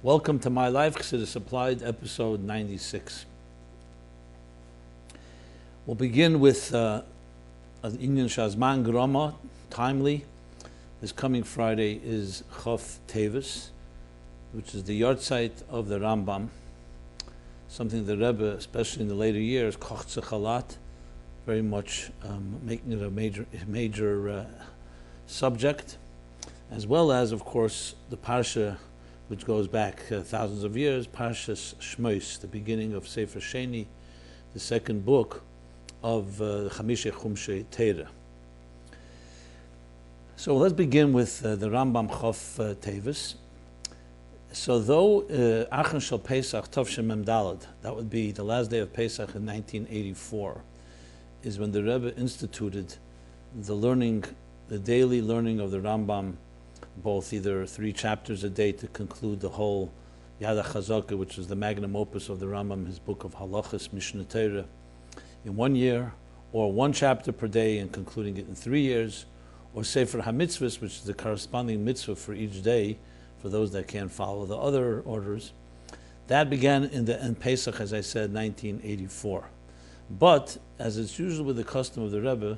Welcome to MyLife, Chassidus Applied, episode 96. We'll begin with Inyan Shazman Grama, timely. This coming Friday is Chof Teves, which is the yahrzeit of the Rambam, something the Rebbe, especially in the later years, Cont'd, very much making it a major subject, as well as, of course, the Parsha, which goes back thousands of years, Parsha Shemos, the beginning of Sefer Sheni, the second book of the Chamishe Chumshei Torah. So let's begin with the Rambam Chof Teves. So though Achen Shel Pesach Tovshem Mem Daled, that would be the last day of Pesach in 1984, is when the Rebbe instituted the daily learning of the Rambam, both either 3 chapters a day to conclude the whole Yad HaChazaka, which is the magnum opus of the Rambam, his book of Halachas, Mishnah Torah, in 1 year, or 1 chapter per day and concluding it in 3 years, or Sefer HaMitzvahs, which is the corresponding mitzvah for each day, for those that can't follow the other orders. That began in Pesach, as I said, 1984. But, as it's usually with the custom of the Rebbe,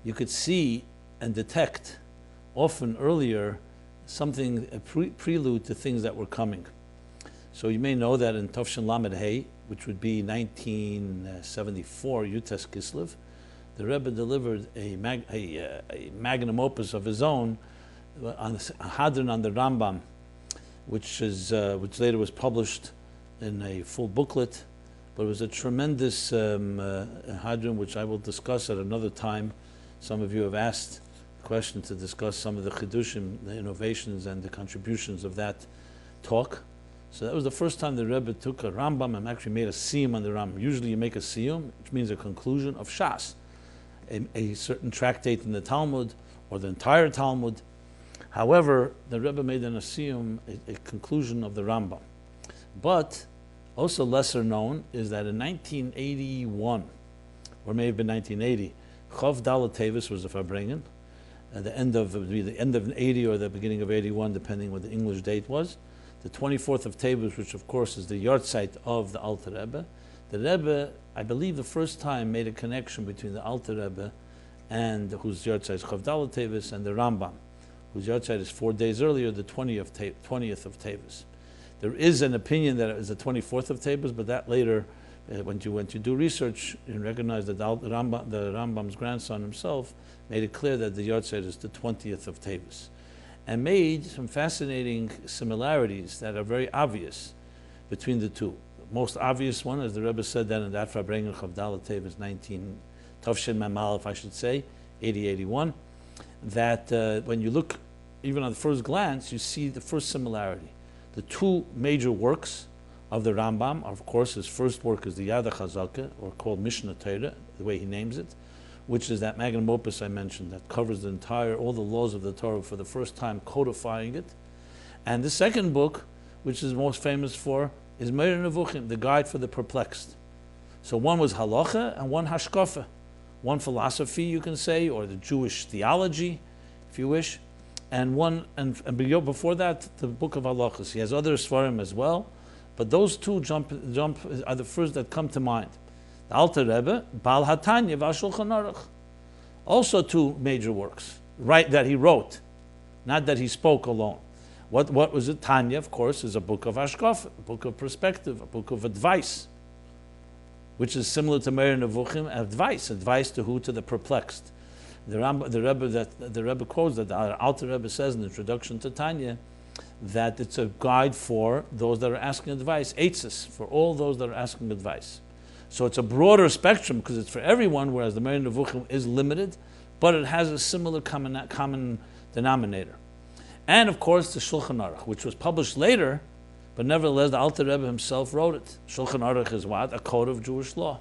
you could see and detect often earlier something, a prelude to things that were coming. So you may know that in Tovshin Lamed Hey, which would be 1974, Yutes Kislev, the Rebbe delivered a magnum opus of his own, on a Hadron on the Rambam, which later was published in a full booklet, but it was a tremendous Hadron, which I will discuss at another time. Some of you have asked question to discuss some of the chidushim, the innovations and the contributions of that talk. So that was the first time the Rebbe took a Rambam and actually made a siyum on the Rambam. Usually you make a siyum, which means a conclusion of Shas, a certain tractate in the Talmud or the entire Talmud. However, the Rebbe made in a siyum a conclusion of the Rambam. But also lesser known is that in 1981, or may have been 1980, Chof Teves was a Farbrengen. At the end of 80 or the beginning of 81, depending what the English date was, the 24th of Teves, which of course is the yahrzeit of the Alter Rebbe. The Rebbe, I believe, the first time made a connection between the Alter Rebbe and whose yahrzeit is Chof Teves and the Rambam, whose yahrzeit is 4 days earlier, the 20th of Teves. There is an opinion that it was the 24th of Teves, but that later, when you do research, you recognize that the Rambam's grandson himself made it clear that the yahrzeit is the 20th of Teves, and made some fascinating similarities that are very obvious between the two. The most obvious one, as the Rebbe said that in that Farbrengen Chof Teves 19, Tovshin Mem, I should say, 80-81, that when you look even on the first glance, you see the first similarity. The 2 major works of the Rambam, of course, his first work is the Yad HaChazaka, or called Mishnah Torah, the way he names it, which is that magnum opus I mentioned that covers all the laws of the Torah for the first time, codifying it. And the second book, which is most famous for, is Meir Nevuchim, the Guide for the Perplexed. So one was halacha and one hashkafa, one philosophy, you can say, or the Jewish theology, if you wish, and before that, the book of halachas. He has other svarim as well, but those 2 jump are the first that come to mind. The Alter Rebbe, Bal HaTanya v'Shulchan Aruch, also 2 major works, right, that he wrote, not that he spoke alone. What was it? Tanya, of course, is a book of Hashkaf, a book of perspective, a book of advice, which is similar to Meir Nevuchim, advice to who? To the perplexed. The Rebbe quotes that the Alter Rebbe says in the introduction to Tanya that it's a guide for those that are asking advice, eitzes, for all those that are asking advice. So it's a broader spectrum because it's for everyone, whereas the Meir Nevuchim is limited, but it has a similar common denominator. And of course the Shulchan Aruch, which was published later, but nevertheless the Alter Rebbe himself wrote it. Shulchan Aruch is what? A code of Jewish law.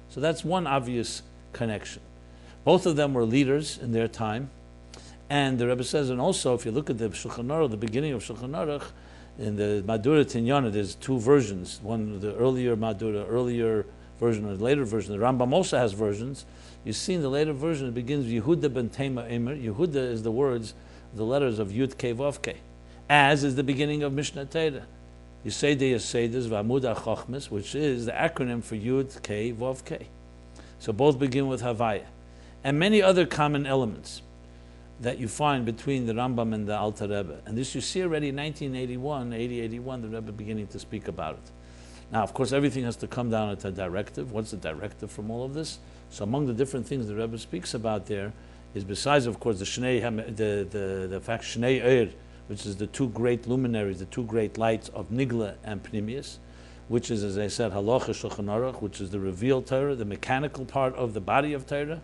So that's one obvious connection. Both of them were leaders in their time. And the Rebbe says, and also if you look at the Shulchan Aruch, the beginning of Shulchan Aruch, in the Madura Tinyana, there's 2 versions. One, the earlier Madura, earlier version, or the later version. The Rambam also has versions. You see in the later version, it begins Yehuda ben Tema Emer. Yehuda is the letters of Yud Kei Vav Kei, as is the beginning of Mishnah Torah. Yesodei Yesodis V'Amud HaChochmas, which is the acronym for Yud K Vav K. So both begin with Havaya. And many other common elements that you find between the Rambam and the Alter Rebbe. And this you see already in 1981, the Rebbe beginning to speak about it. Now, of course, everything has to come down to a directive. What's the directive from all of this? So among the different things the Rebbe speaks about there is, besides, of course, the fact Shnei Eir, which is the two great luminaries, the two great lights of Nigla and Pnimius, which is, as I said, Halacha Shulchan Aruch, which is the revealed Torah, the mechanical part of the body of Torah,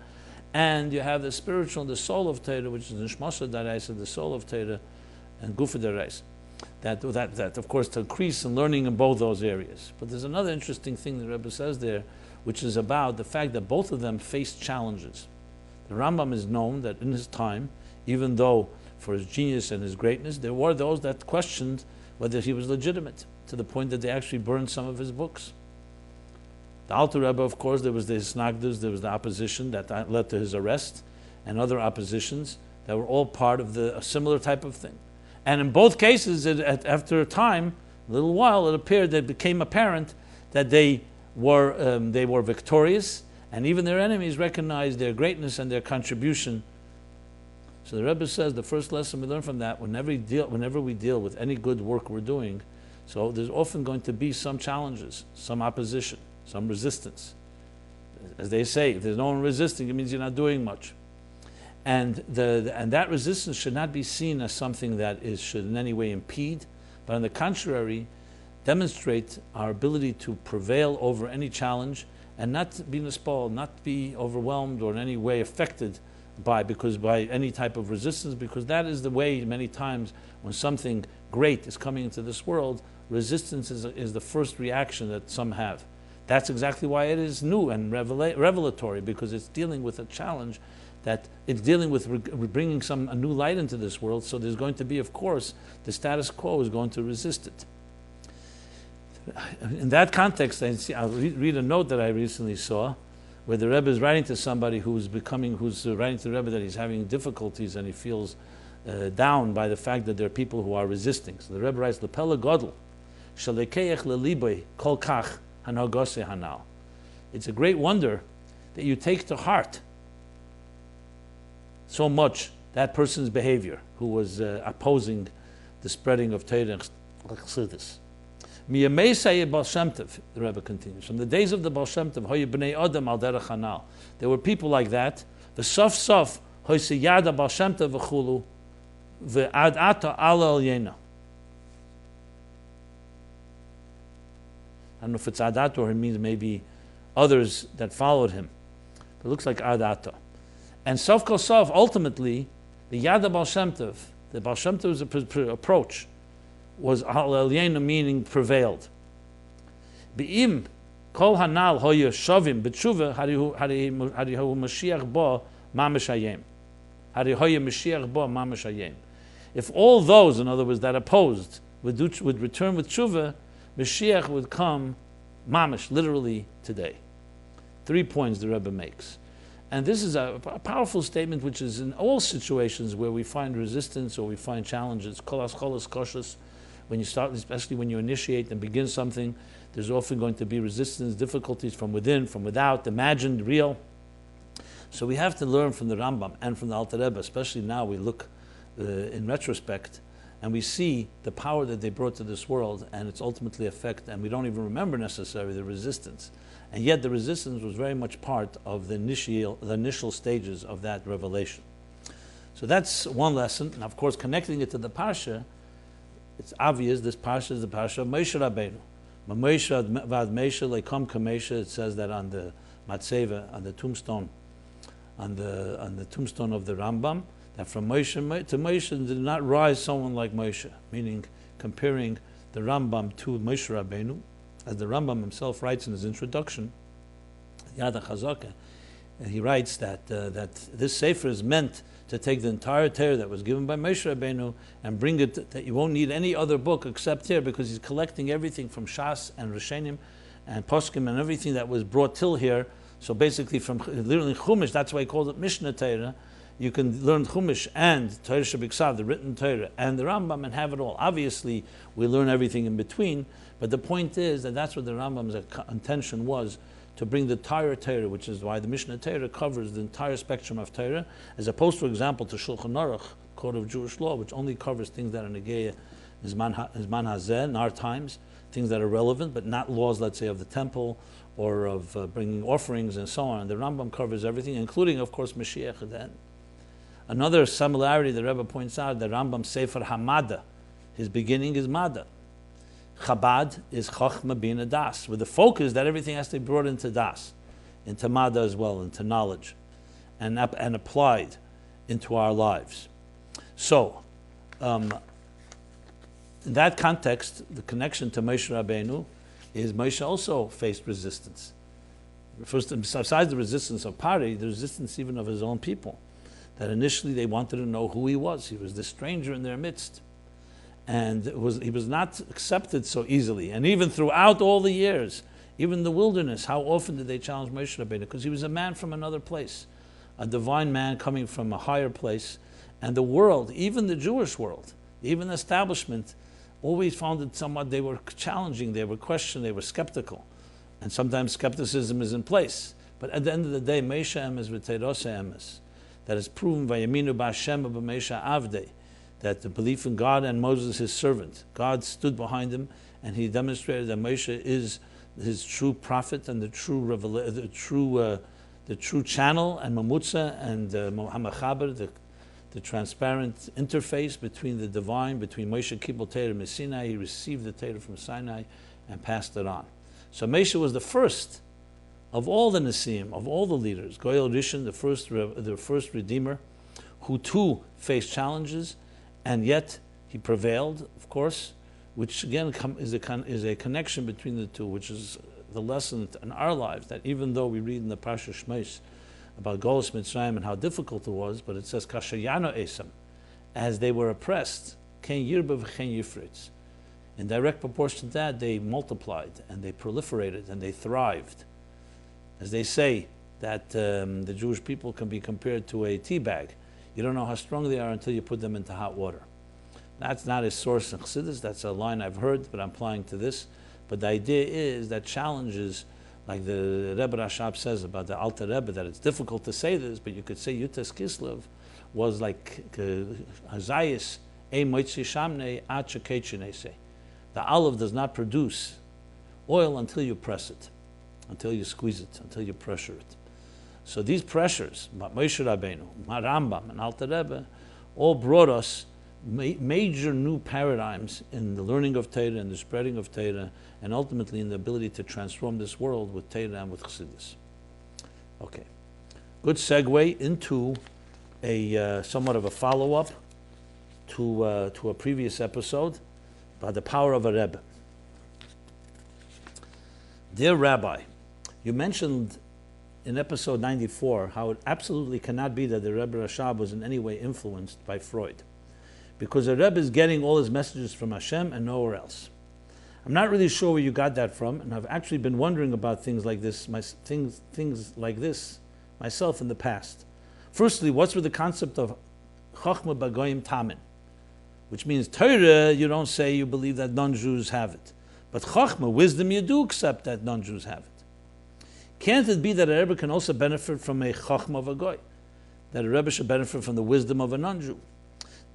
and you have the spiritual, the soul of Torah, which is Nishmasa Daraisa, the soul of Torah, and Gufa Daraisa. That, of course, to increase in learning in both those areas. But there's another interesting thing the Rebbe says there, which is about the fact that both of them faced challenges. The Rambam is known that in his time, even though for his genius and his greatness, there were those that questioned whether he was legitimate, to the point that they actually burned some of his books. The Alter Rebbe, of course, there was the Hisnagdus, there was the opposition that led to his arrest, and other oppositions that were all part of a similar type of thing. And in both cases, after a time, a little while, it became apparent that they were victorious, and even their enemies recognized their greatness and their contribution. So the Rebbe says the first lesson we learn from that, whenever we deal with any good work we're doing, so there's often going to be some challenges, some opposition, some resistance. As they say, if there's no one resisting, it means you're not doing much. And that resistance should not be seen as something that should in any way impede, but on the contrary, demonstrate our ability to prevail over any challenge and not be nispal, not be overwhelmed or in any way affected by any type of resistance, because that is the way many times when something great is coming into this world, resistance is the first reaction that some have. That's exactly why it is new and revelatory, because it's dealing with a challenge, that it's dealing with bringing a new light into this world. So there's going to be, of course, the status quo is going to resist it. In that context, I'll read a note that I recently saw, where the Rebbe is writing to somebody who's writing to the Rebbe that he's having difficulties and he feels down by the fact that there are people who are resisting. So the Rebbe writes, Lepela Godel, Shalekeich lelibay kol kach hanagose hanal. It's a great wonder that you take to heart so much that person's behavior who was opposing the spreading of Torah and Chassidus. Miyamei Baal Shem Tov, the Rebbe continues, from the days of the Baal Shem Tov, hoye bnei Adam al derech hanal. There were people like that. The sof sof hoye yada Baal Shem Tov v'chulu v'ad ata ala yena. I don't know if it's Adat or it means maybe others that followed him. It looks like Adata. And Sof Kol Sof, ultimately, the Yada Baal Shem Tov, the Baal Shem Tov's approach was Al Elyena, meaning prevailed. Be'im Kol Hanal Hoya Shavim B'tshuva Harihu Mashiach Bo Mamash Hayem. Harihoya Mashiach Bo Mamash Hayem. If all those, in other words, that opposed would return with tshuva, Mashiach would come, mamash, literally today. 3 points the Rebbe makes. And this is a powerful statement which is in all situations where we find resistance or we find challenges. Kolas cholas koshus, when you start, especially when you initiate and begin something, there's often going to be resistance, difficulties from within, from without, imagined, real. So we have to learn from the Rambam and from the Alter Rebbe, especially now we look in retrospect, and we see the power that they brought to this world and its ultimately effect, and we don't even remember necessarily the resistance. And yet the resistance was very much part of the initial stages of that revelation. So that's one lesson. And of course, connecting it to the Parsha, it's obvious this Parsha is the Parsha of Moshe Rabbeinu. Moshe vad Moshe lekom kamesha, it says that on the Matzeva, on the tombstone, on the tombstone of the Rambam, that from Moshe to Moshe did not rise someone like Moshe, meaning comparing the Rambam to Moshe Rabbeinu, as the Rambam himself writes in his introduction, Yad HaChazaka, he writes that this Sefer is meant to take the entire Torah that was given by Moshe Rabbeinu and bring it, that you won't need any other book except here, because he's collecting everything from Shas and Rishonim and Poskim and everything that was brought till here. So basically from literally Chumash, that's why he called it Mishnah Torah. You can learn Chumash and Torah Shebiksav, the written Torah, and the Rambam, and have it all. Obviously, we learn everything in between, but the point is that that's what the Rambam's intention was, to bring the entire Torah, which is why the Mishnah Torah covers the entire spectrum of Torah, as opposed, for example, to Shulchan Aruch, Code of Jewish Law, which only covers things that are Negeya, Zman Hazeh, in our times, things that are relevant, but not laws, let's say, of the temple, or of bringing offerings and so on. And the Rambam covers everything, including, of course, Mashiach at the end. Another similarity the Rebbe points out, the Rambam Sefer Hamada, his beginning is Mada. Chabad is Chochma Bina Das, with the focus that everything has to be brought into Das, into Mada as well, into knowledge, and applied into our lives. So, in that context, the connection to Moshe Rabbeinu is Moshe also faced resistance. First, besides the resistance of Pari, the resistance even of his own people, that initially they wanted to know who he was. He was the stranger in their midst. And he was not accepted so easily. And even throughout all the years, even in the wilderness, how often did they challenge Moshe Rabbeinu? Because he was a man from another place, a divine man coming from a higher place. And the world, even the Jewish world, even the establishment, always found it somewhat, they were challenging, they were questioning, they were skeptical. And sometimes skepticism is in place. But at the end of the day, Meisha emes v'teirose emes, that is proven by Yaminu b'Hashem b'Meisha Avdei, that the belief in God and Moses, his servant, God stood behind him, and he demonstrated that Moshe is his true prophet and the true channel, and Mamutza and Hamachaber, the transparent interface between the divine, between Moshe Kibbutz Torah and Sinai. He received the Torah from Sinai and passed it on. So Moshe was the first of all the Nesiim, of all the leaders, Goyal Rishon, the first Redeemer, who too faced challenges, and yet he prevailed, of course, which again is a connection between the two, which is the lesson in our lives, that even though we read in the Parsha Shemos about Golus Mitzrayim and how difficult it was, but it says, Kashayano Esam, as they were oppressed, Ken Yirba v'Ken Yifritz. In direct proportion to that, they multiplied, and they proliferated, and they thrived. As they say, that the Jewish people can be compared to a tea bag. You don't know how strong they are until you put them into hot water. That's not a source in Chassidus, that's a line I've heard, but I'm applying to this. But the idea is that challenges, like the Rebbe Rashab says about the Alter Rebbe, that it's difficult to say this, but you could say Yutas Kislev was like Hazayis, E Moitzi Shamne, Acha Kechinese. The olive does not produce oil until you press it, until you squeeze it, until you pressure it. So these pressures, Moshe Rabbeinu, Rambam, and Alter Rebbe, all brought us major new paradigms in the learning of Torah and the spreading of Torah, and ultimately in the ability to transform this world with Torah and with Chassidus. Okay, good segue into a somewhat of a follow-up to a previous episode about the power of a Rebbe. Dear Rabbi, you mentioned in episode 94 how it absolutely cannot be that the Rebbe Rashab was in any way influenced by Freud, because the Rebbe is getting all his messages from Hashem and nowhere else. I'm not really sure where you got that from, and I've actually been wondering about things like this myself in the past. Firstly, what's with the concept of Chochma Bagoyim Tamin, which means Torah, you don't say you believe that non-Jews have it, but Chochma, wisdom, you do accept that non-Jews have it. Can't it be that a Rebbe can also benefit from a Chochma of a Goy, that a Rebbe should benefit from the wisdom of a non-Jew?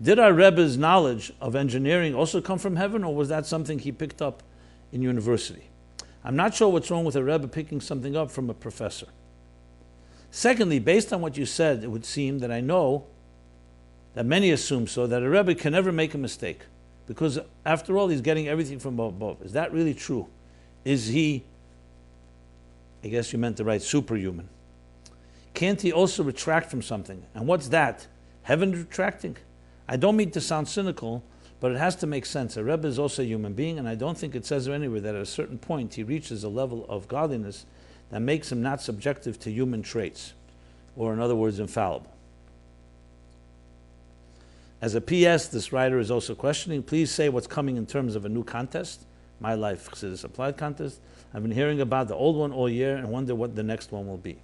Did our Rebbe's knowledge of engineering also come from heaven, or was that something he picked up in university? I'm not sure what's wrong with a Rebbe picking something up from a professor. Secondly, based on what you said, it would seem that I know that many assume so, that a Rebbe can never make a mistake, because after all, he's getting everything from above. Is that really true? Is he, I guess you meant the right, superhuman? Can't he also retract from something? And what's that? Heaven retracting? I don't mean to sound cynical, but it has to make sense. A Rebbe is also a human being, and I don't think it says anywhere that at a certain point he reaches a level of godliness that makes him not subjective to human traits, or in other words, infallible. As a PS, this writer is also questioning, please say what's coming in terms of a new contest, MyLife Chassidus Applied contest. I've been hearing about the old one all year and wonder what the next one will be.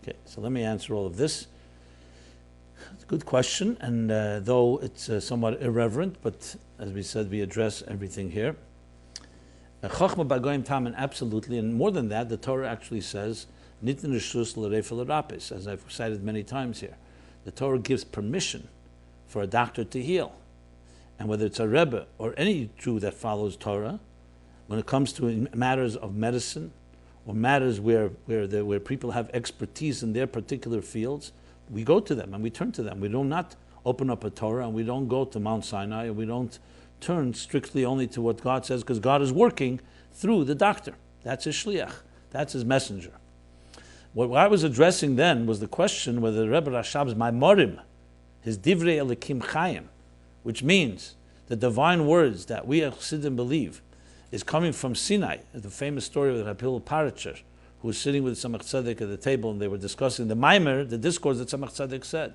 Okay, so let me answer all of this. It's a good question, and though it's somewhat irreverent, but as we said, we address everything here. Chochma b'goyim tamen, absolutely, and more than that, the Torah actually says, Nitin reshus l'refa l'rapis, as I've cited many times here. The Torah gives permission for a doctor to heal. And whether it's a Rebbe or any Jew that follows Torah, when it comes to matters of medicine or matters where people have expertise in their particular fields, we go to them and we turn to them. We do not open up a Torah and we don't go to Mount Sinai and we don't turn strictly only to what God says, because God is working through the doctor. That's his shliach. That's his messenger. What I was addressing then was the question whether the Rebbe Rashab's Maimorim, his Divrei Elikim Chayim, which means the divine words that we Chassidim believe is coming from Sinai. The famous story of Rabbi Parsha, who was sitting with Tzemach Tzedek at the table and they were discussing the Maimer, the discourse that Tzemach Tzedek said.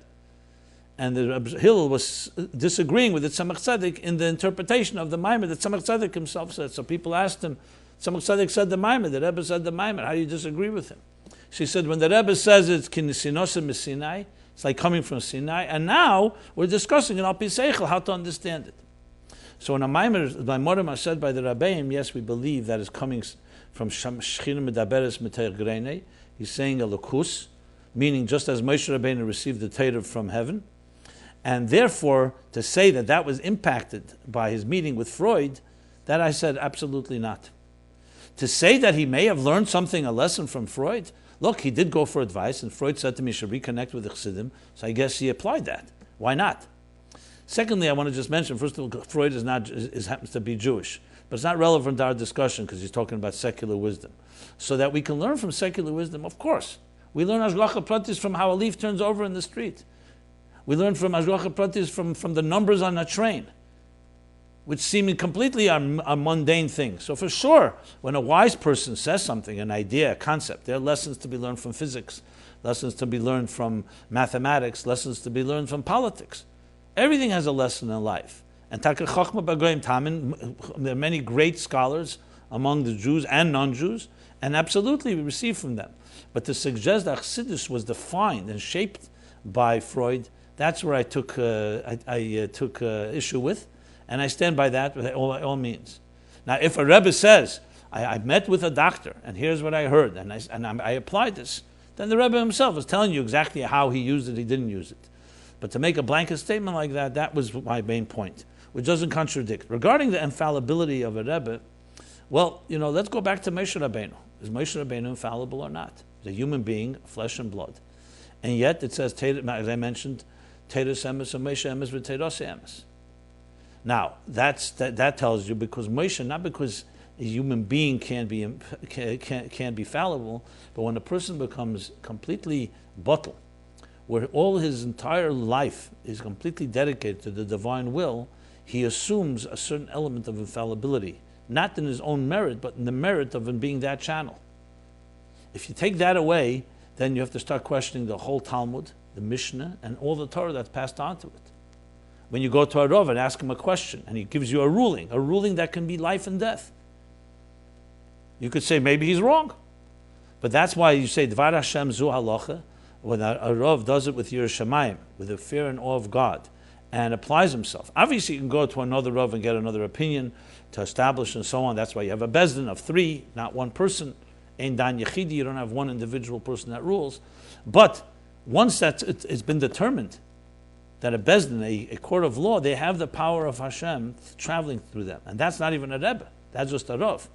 And the Rabbi Hillel was disagreeing with the Tzemach Tzedek in the interpretation of the Maimer that Tzemach Tzedek himself said. So people asked him, Tzemach Tzedek said the Maimer, the Rebbe said the Maimer, how do you disagree with him? She said, when the Rebbe says it's Kinisinosim Sinai, it's like coming from Sinai, and now we're discussing in Al Pi Seichel how to understand it. So in a Maimorim are said by the Rabbeim, yes, we believe that is coming from Shechina Medaberes Meteir Greinei. He's saying a lukus, meaning just as Moshe Rabbeinu received the Torah from heaven, and therefore to say that that was impacted by his meeting with Freud, that I said absolutely not. To say that he may have learned something, a lesson from Freud, look, he did go for advice, and Freud said to me, you should reconnect with the Chassidim, so I guess he applied that. Why not? Secondly, I want to just mention, first of all, Freud happens to be Jewish, but it's not relevant to our discussion because he's talking about secular wisdom. So that we can learn from secular wisdom, of course. We learn Hashgacha Pratis from how a leaf turns over in the street. We learn from Hashgacha Pratis from the numbers on a train, which seem completely a mundane thing. So for sure, when a wise person says something, an idea, a concept, there are lessons to be learned from physics, lessons to be learned from mathematics, lessons to be learned from politics. Everything has a lesson in life. And there are many great scholars among the Jews and non-Jews, and absolutely we receive from them. But to suggest that Chassidus was defined and shaped by Freud, that's where I took issue with. And I stand by that by all means. Now, if a Rebbe says, I met with a doctor, and here's what I heard, and I applied this, then the Rebbe himself is telling you exactly how he used it, he didn't use it. But to make a blanket statement like that, that was my main point, which doesn't contradict. Regarding the infallibility of a Rebbe, well, let's go back to Moshe Rabbeinu. Is Moshe Rabbeinu infallible or not? He's a human being, flesh and blood. And yet it says, as I mentioned, Teves Emes and Moshe Emes v'Teros Emes. Now, that tells you because Moshe, not because a human being can be fallible, but when a person becomes completely bottle, where all his entire life is completely dedicated to the divine will, he assumes a certain element of infallibility, not in his own merit, but in the merit of him being that channel. If you take that away, then you have to start questioning the whole Talmud, the Mishnah, and all the Torah that's passed on to it. When you go to a Rav and ask him a question, and he gives you a ruling that can be life and death, you could say maybe he's wrong. But that's why you say, Dvar Hashem zu halacha, when a Rav does it with Yireh Shamayim, with the fear and awe of God, and applies himself. Obviously, you can go to another Rav and get another opinion to establish and so on. That's why you have a bezdin of 3, not one person. Ein dan yechidi, you don't have one individual person that rules. But once it's been determined that a bezdin, a court of law, they have the power of Hashem traveling through them. And that's not even a Rebbe. That's just a Rav.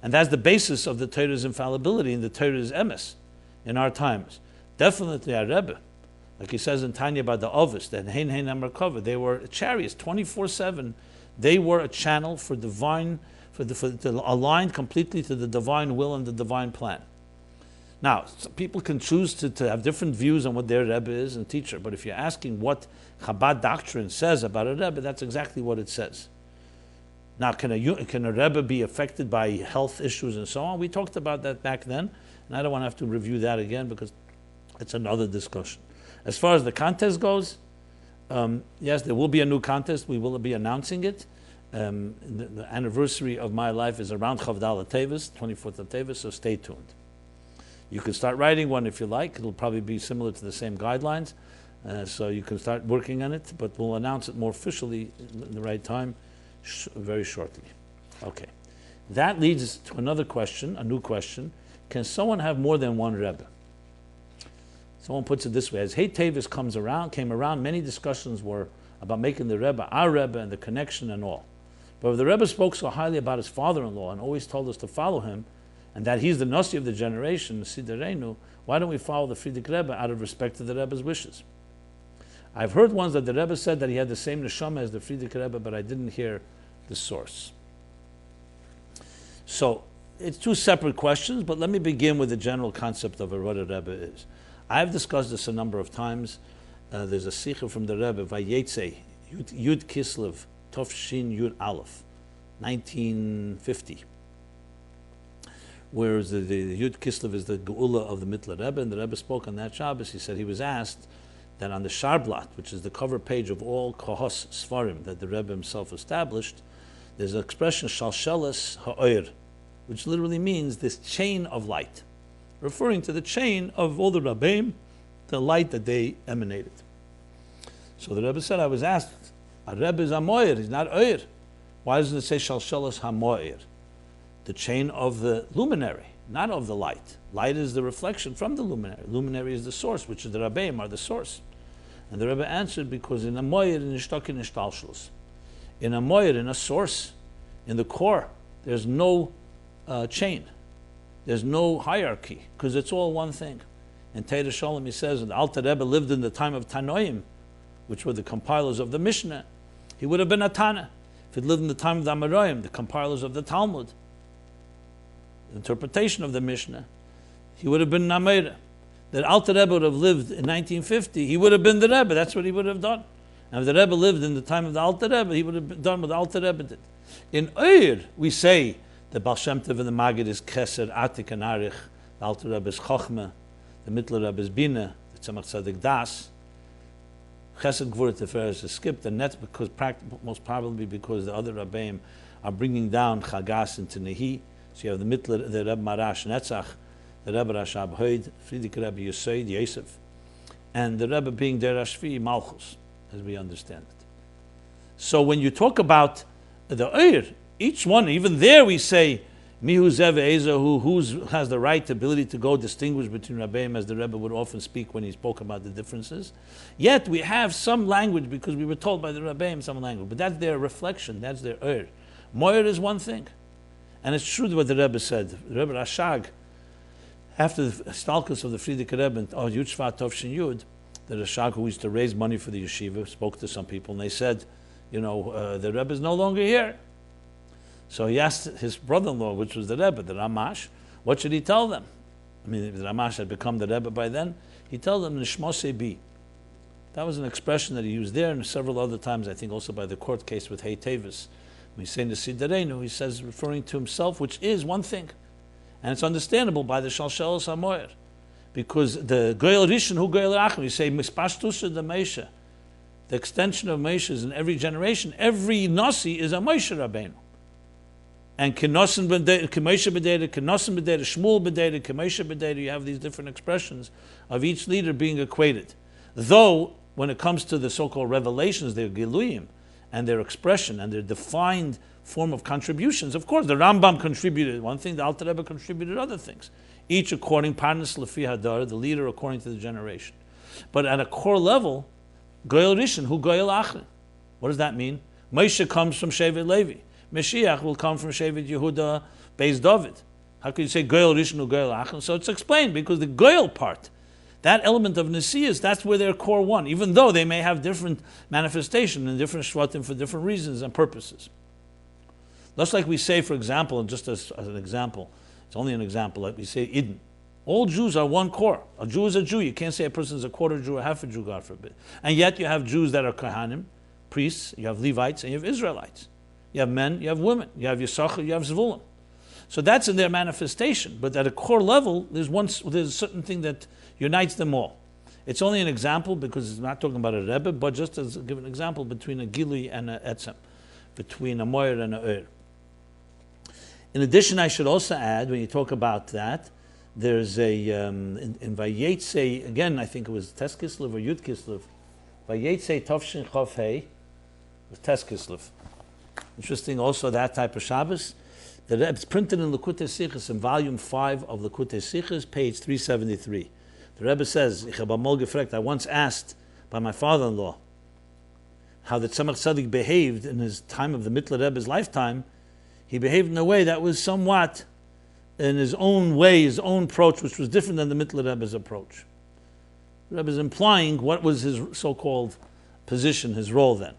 And that's the basis of the Torah's infallibility and the Torah's emes in our times. Definitely a Rebbe. Like he says in Tanya about the Ovis, that Hein Hein Amarkova, they were chariots 24/7. They were a channel for divine, aligned completely to the divine will and the divine plan. Now, people can choose to have different views on what their Rebbe is and teacher, but if you're asking what Chabad doctrine says about a Rebbe, that's exactly what it says. Now, can a Rebbe be affected by health issues and so on? We talked about that back then, and I don't want to have to review that again because it's another discussion. As far as the contest goes, yes, there will be a new contest. We will be announcing it. The anniversary of MyLife is around Cont'd Teves, 24th of Teves, so stay tuned. You can start writing one if you like. It'll probably be similar to the same guidelines. So you can start working on it, but we'll announce it more officially in the right time very shortly. Okay. That leads us to another question, a new question. Can someone have more than one Rebbe? Someone puts it this way. As Teves came around, many discussions were about making the Rebbe our Rebbe and the connection and all. But if the Rebbe spoke so highly about his father-in-law and always told us to follow him, and that he's the Nasi of the generation, Siderenu, why don't we follow the Frierdiker Rebbe out of respect to the Rebbe's wishes? I've heard once that the Rebbe said that he had the same neshama as the Frierdiker Rebbe, but I didn't hear the source. So, it's two separate questions, but let me begin with the general concept of what a Rebbe is. I've discussed this a number of times. There's a sikha from the Rebbe, Vayetze, Yud Kislev, Tov Shin Yud Aleph, 1950. Whereas the Yud Kislev is the Geula of the Mittler Rebbe, and the Rebbe spoke on that Shabbos. He said he was asked that on the Sharblat, which is the cover page of all Kohos Sfarim that the Rebbe himself established, there's an expression, Shalsheles Ha'oir, which literally means this chain of light, referring to the chain of all the Rabbeim, the light that they emanated. So the Rebbe said, I was asked, a Rebbe is Amoir, he's not Oir. Why doesn't it say Shalsheles Hamoir? The chain of the luminary, not of the light. Light is the reflection from the luminary. Luminary is the source, which is the Rabbeim are the source. And the Rebbe answered, because in Amoir, in Ishtakin Ishtalshlus, in Amoir, in a source, in the core, there's no chain. There's no hierarchy, because it's all one thing. In Teira Shalom, he says, that the Alter Rebbe lived in the time of Tanoim, which were the compilers of the Mishnah. He would have been a Tana. If he'd lived in the time of the Amoraim, the compilers of the Talmud, the interpretation of the Mishnah, he would have been Nameira. That Alter Rebbe would have lived in 1950, he would have been the Rebbe. That's what he would have done. And if the Rebbe lived in the time of the Alter Rebbe, he would have done what the Alter Rebbe did. In Oir, we say the Baal Shem Tov and the Maggid is Keser, Atik, and Arich. The Alter Rebbe is Chochmah. The Mittler Rebbe is Bina. The Tzemach Tzedek Das. Chesed Gvura Teferes is skipped, and that's because, most probably because the other Rabbeim are bringing down Chagas into Nehi. So you have the Mittler, the Rebbe Marash Netzach, the Rebbe Rashab Hoid, Frierdiker Rebbe Yosef, Yosef, and the Rebbe being Der Ashvi Malchus, as we understand it. So when you talk about the Oir, each one, even there we say, Mihu Zev Eza, who has the right ability to go distinguish between Rabbeim, as the Rebbe would often speak when he spoke about the differences. Yet we have some language, because we were told by the Rabbeim some language, but that's their reflection, that's their Oir. Moir is one thing. And it's true what the Rebbe said. The Rebbe Rashag, after the stalkus of the Frierdiker Rebbe, Yud Shvat Tov Shin Yud, the Rashag who used to raise money for the yeshiva spoke to some people, and they said, the Rebbe is no longer here. So he asked his brother-in-law, which was the Rebbe, the Ramash, what should he tell them? I mean, the Ramash had become the Rebbe by then. He told them, Nishmosei bi. That was an expression that he used there, and several other times, I think also by the court case with Teves. When he's saying the Siderenu, he says, referring to himself, which is one thing. And it's understandable by the Shalshelos HaMoyer. Because the Goyel Rishon, Hu Goyel Rachim, you say, Mispashtusa de Meisha. The extension of Meisha is in every generation. Every Nasi is a Meisha Rabbeinu. And Kenosin B'deira, K'Meisha B'deira, Kenosin B'deira, Shmuel B'deira, K'Meisha B'deira, you have these different expressions of each leader being equated. Though, when it comes to the so-called revelations, their Giluyim, and their expression, and their defined form of contributions, of course, the Rambam contributed one thing, the Alter Rebbe contributed other things. Each according, Parnas Lefi Hadar, the leader according to the generation. But at a core level, Goyel Rishon, Hu Goyel Achrin. What does that mean? Moshe comes from Shevet Levi. Mashiach will come from Shevet Yehuda, Beis David. How can you say Goyel Rishon, Hu Goyel Achrin? So it's explained, because the Goyel part, that element of Nesias, that's where they're core one, even though they may have different manifestation and different shvatim for different reasons and purposes. Just like we say, for example, and just as an example, it's only an example, like we say Eden. All Jews are one core. A Jew is a Jew. You can't say a person is a quarter Jew or half a Jew, God forbid. And yet you have Jews that are Kohanim, priests, you have Levites, and you have Israelites. You have men, you have women, you have Yisachar, you have Zvulun. So that's in their manifestation. But at a core level, there's a certain thing that unites them all. It's only an example, because it's not talking about a Rebbe, but just as give an example between a Gilui and a Etzem, between a Moyer and a Ur. In addition, I should also add, when you talk about that, There's a, in Vayetze, again, I think it was Tes Kislev or Yud Kislev, Vayetze Tovshin Chof Hei, was Tes Kislev. Interesting also that type of Shabbos. It's printed in Likutei Sichos in volume 5 of Likutei Sichos, page 373. The Rebbe says, I once asked by my father-in-law how the Tzemach Tzedek behaved in his time of the Mittler Rebbe's lifetime. He behaved in a way that was somewhat in his own way, his own approach, which was different than the Mittler Rebbe's approach. The Rebbe is implying what was his so-called position, his role then.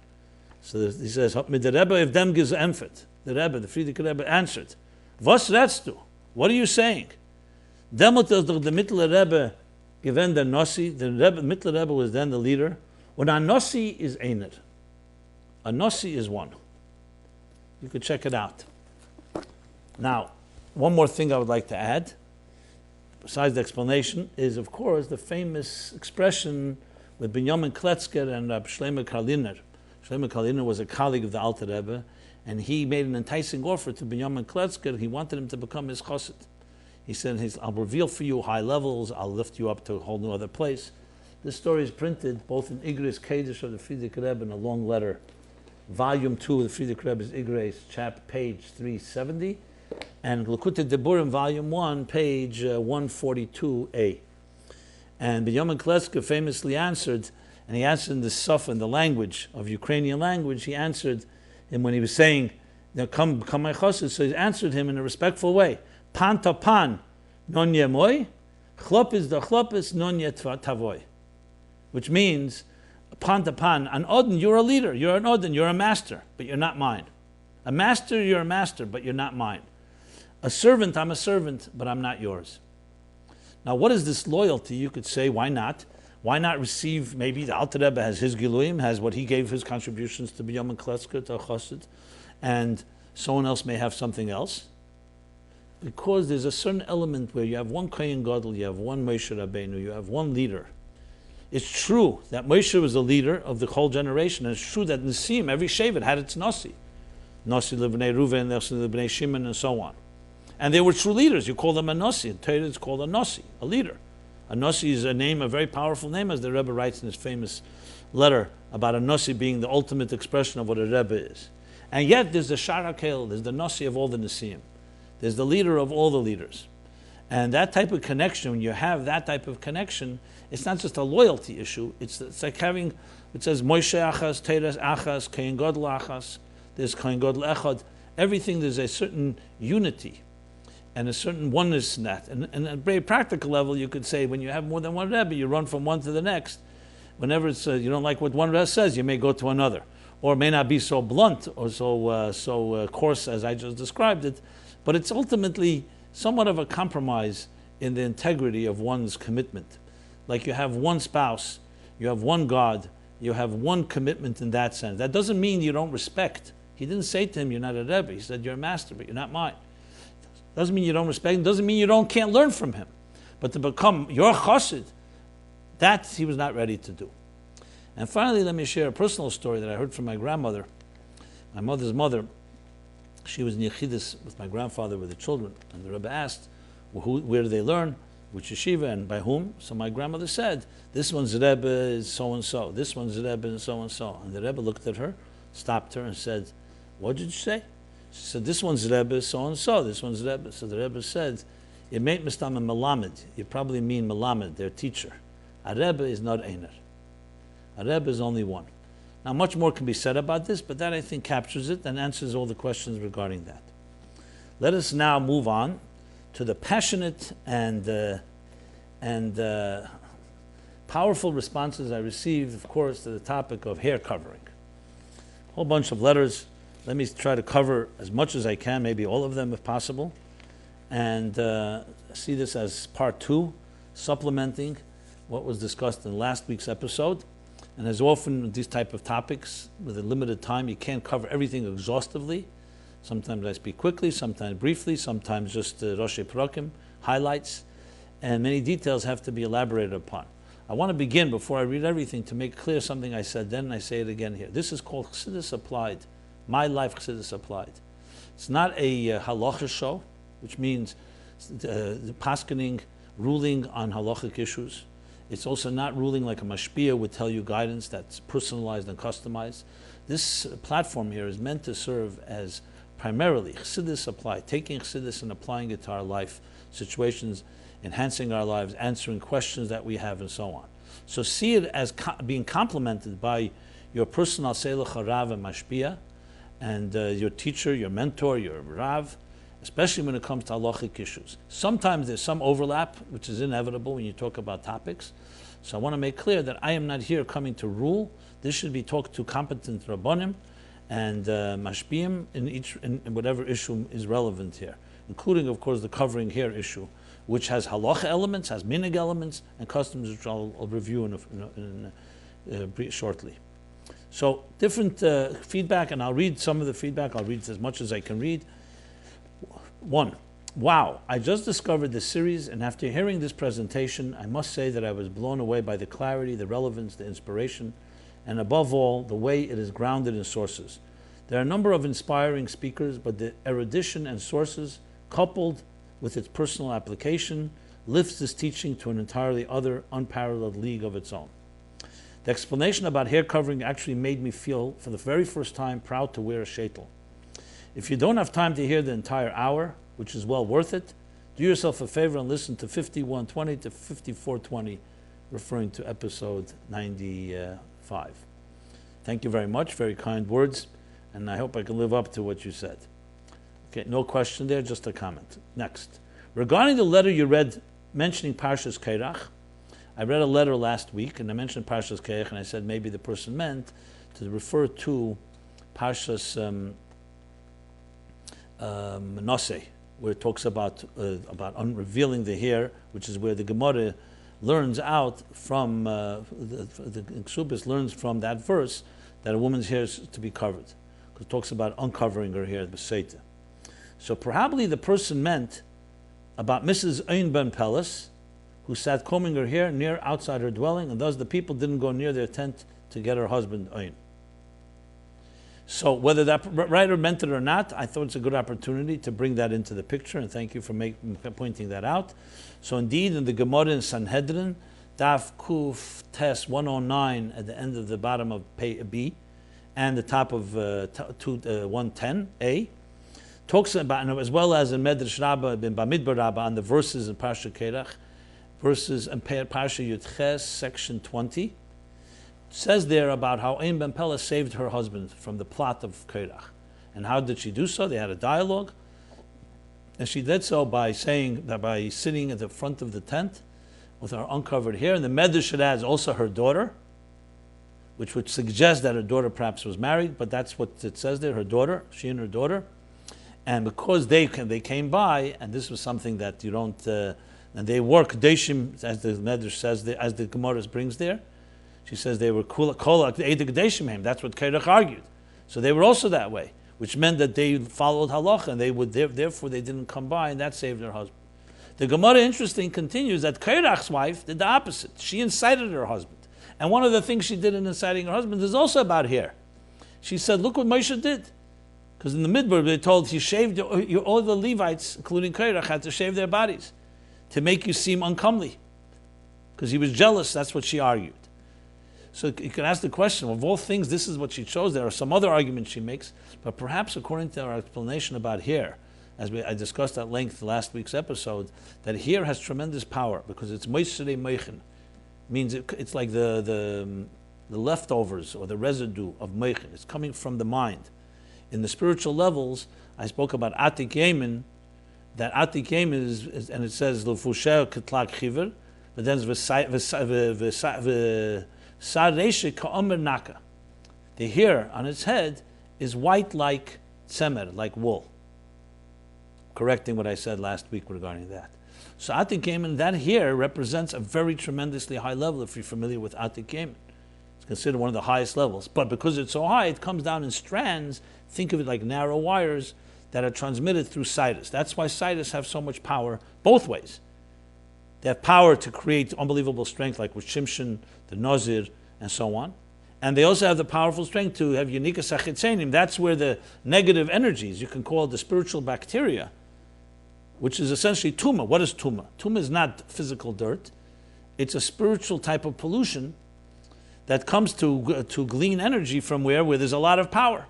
So he says, "Mit der Rebbe if dem gives emphet." The Rebbe, the Frierdiker Rebbe, answered, "Was redst du? What are you saying? Demot is doch the Mittler Rebbe given der Nossi. The Mittler Rebbe was then the leader. Und a Nossi is einer. A Nossi is one. You could check it out. Now, one more thing I would like to add, besides the explanation, is of course the famous expression with Binyamin Kletzker and Rab Shlomo Karliner. Shlomo Karliner was a colleague of the Alter Rebbe, and he made an enticing offer to Binyamin Kletzker. He wanted him to become his chassid. He said, "I'll reveal for you high levels. I'll lift you up to a whole new other place." This story is printed both in Igris Kedesh of the Frierdiker Rebbe in a long letter, volume 2 of the Frierdiker Rebbe's Igris, page 370, and Likutei Deburim, volume 1, page 142a. And Binyamin Kletzker famously answered, and he answered in the Suf, in the language of Ukrainian language, he answered him when he was saying, come my chassid. So he answered him in a respectful way. Pan to pan, non yemoy, chlopis da chlopis, non yet tavoy. Which means, pan to pan, an odin, you're a leader, you're an odin, you're a master, but you're not mine. A master, you're a master, but you're not mine. A servant, I'm a servant, but I'm not yours. Now, what is this loyalty? You could say, why not? Why not receive, maybe the Alter Rebbe has his Giluyim, has what he gave his contributions to Binyamin Kletzker, to Chassid, and someone else may have something else. Because there's a certain element where you have one Kohen Gadol, you have one Moshe Rabbeinu, you have one leader. It's true that Moshe was the leader of the whole generation, and it's true that Nisim, every Shevet had its Nasi. Nasi Lebnei Ruven, Nasi Lebnei Shimon, and so on. And they were true leaders. You call them a Nasi. In Torah it's called a Nasi, a leader. A Nasi is a name, a very powerful name, as the Rebbe writes in his famous letter about a Nasi being the ultimate expression of what a Rebbe is. And yet there's the Shara Kel, there's the Nasi of all the Nisim. There's the leader of all the leaders. And that type of connection, when you have that type of connection, it's not just a loyalty issue, it's like having, it says Moshe Achas, Teves Achas, Kohen Gadol Achas, there's Kohen Gadol Echad, everything there's a certain unity and a certain oneness in that. And at a very practical level, you could say when you have more than one Rebbe, you run from one to the next. Whenever it's, you don't like what one Rebbe says, you may go to another. Or it may not be so blunt or so coarse as I just described it, but it's ultimately somewhat of a compromise in the integrity of one's commitment. Like you have one spouse, you have one God, you have one commitment in that sense. That doesn't mean you don't respect. He didn't say to him, you're not a Rebbe. He said, you're a master, but you're not mine. Doesn't mean you don't respect him. Doesn't mean you can't learn from him. But to become your chassid, that he was not ready to do. And finally, let me share a personal story that I heard from my grandmother, my mother's mother. She was in Yechidus with my grandfather with the children. And the Rebbe asked, where do they learn? Which yeshiva and by whom? So my grandmother said, this one's Rebbe is so-and-so. This one's Rebbe is so-and-so. And the Rebbe looked at her, stopped her and said, what did you say? She said, this one's Rebbe is so-and-so. This one's Rebbe. So the Rebbe said, you meant Mistama Melamed. You probably mean Melamed, their teacher. A Rebbe is not Einer. A Rebbe is only one. Now, much more can be said about this, but that I think captures it and answers all the questions regarding that. Let us now move on to the passionate and powerful responses I received, of course, to the topic of hair covering. A whole bunch of letters. Let me try to cover as much as I can, maybe all of them if possible, and see this as part 2, supplementing what was discussed in last week's episode. And as often with these type of topics, with a limited time, you can't cover everything exhaustively. Sometimes I speak quickly, sometimes briefly, sometimes just Roshei Parakim, highlights, and many details have to be elaborated upon. I want to begin, before I read everything, to make clear something I said then, and I say it again here. This is called Chassidus Applied, MyLife Chassidus Applied. It's not a halacha show, which means paskening, ruling on halachic issues. It's also not ruling like a mashpia would tell you guidance that's personalized and customized. This platform here is meant to serve as primarily Chassidus Applied, taking Chassidus and applying it to our life situations, enhancing our lives, answering questions that we have, and so on. So see it as being complemented by your personal Seilach Rav and Mashpia, and your teacher, your mentor, your Rav, especially when it comes to halachic issues. Sometimes there's some overlap, which is inevitable when you talk about topics. So I want to make clear that I am not here coming to rule. This should be talked to competent Rabbanim and Mashpiyim in whatever issue is relevant here, including, of course, the covering hair issue, which has halacha elements, has minig elements, and customs, which I'll review shortly. So different feedback, and I'll read some of the feedback. I'll read as much as I can read. 1. Wow, I just discovered this series, and after hearing this presentation, I must say that I was blown away by the clarity, the relevance, the inspiration, and above all, the way it is grounded in sources. There are a number of inspiring speakers, but the erudition and sources, coupled with its personal application, lifts this teaching to an entirely other, unparalleled league of its own. The explanation about hair covering actually made me feel, for the very first time, proud to wear a sheitel. If you don't have time to hear the entire hour, which is well worth it, do yourself a favor and listen to 5120 to 5420, referring to episode 95. Thank you very much, very kind words, and I hope I can live up to what you said. Okay, no question there, just a comment. Next. Regarding the letter you read mentioning Parshas Keirach, I read a letter last week, and I mentioned Parshas Keirach, and I said maybe the person meant to refer to Parshas Manasseh, where it talks about unrevealing the hair, which is where the Gemara learns out from, the Ksubis learns from that verse that a woman's hair is to be covered, because it talks about uncovering her hair, the Seita. So probably the person meant about Mrs. Ein ben Peles, who sat combing her hair near outside her dwelling, and thus the people didn't go near their tent to get her husband Ein. So whether that writer meant it or not, I thought it's a good opportunity to bring that into the picture, and thank you for pointing that out. So indeed, in the Gemara in Sanhedrin, Daf Kuf Tes 109 at the end of the bottom of B, and the top of 110a, talks about, as well as in Medrash Rabbah, in Bamidbar Rabbah, on the verses in Parsha Keirach, verses in Parsha Yudches, section 20, says there about how Ein ben Peles saved her husband from the plot of Keirach. And how did she do so? They had a dialogue, and she did so by saying that by sitting at the front of the tent with her uncovered hair. And the Medrash adds also her daughter, which would suggest that her daughter perhaps was married, but that's what it says there, her daughter, she and her daughter. And because they came by, and this was something that you don't, and they were Kadeshim, as the Medrash says, as the Gemara brings there. She says they were kol Kadeshim. That's what Keirach argued. So they were also that way, which meant that they followed halacha, and they would therefore they didn't come by, and that saved her husband. The Gemara, interesting, continues that Keirach's wife did the opposite. She incited her husband, and one of the things she did in inciting her husband is also about hair. She said, "Look what Moshe did." Because in the Midbar, they told he shaved all the Levites, including Keirach, had to shave their bodies to make you seem uncomely. Because he was jealous, that's what she argued. So you can ask the question, of all things, this is what she chose. There are some other arguments she makes, but perhaps according to our explanation about hair, as I discussed at length last week's episode, that hair has tremendous power because it's moisere meichen. Means it's like the leftovers or the residue of meichen. It's coming from the mind. In the spiritual levels, I spoke about Atik Yemen, that Atik Yemen is and it says L'fusher Ketlak Chiver, but then it's Sareshe Ka'omer Naka. The hair on its head is white like tzemer, like wool. Correcting what I said last week regarding that. So Atik Yemen, that hair represents a very tremendously high level, if you're familiar with Atik Yemen. It's considered one of the highest levels. But because it's so high, it comes down in strands. Think of it like narrow wires that are transmitted through Chassidus. That's why Chassidus have so much power both ways. They have power to create unbelievable strength, like with Shimshon, the Nazir, and so on. And they also have the powerful strength to have Yonika Sachitzenim. That's where the negative energies, you can call it the spiritual bacteria, which is essentially tumah. What is tumah? Tumah is not physical dirt. It's a spiritual type of pollution that comes to glean energy from where there's a lot of power.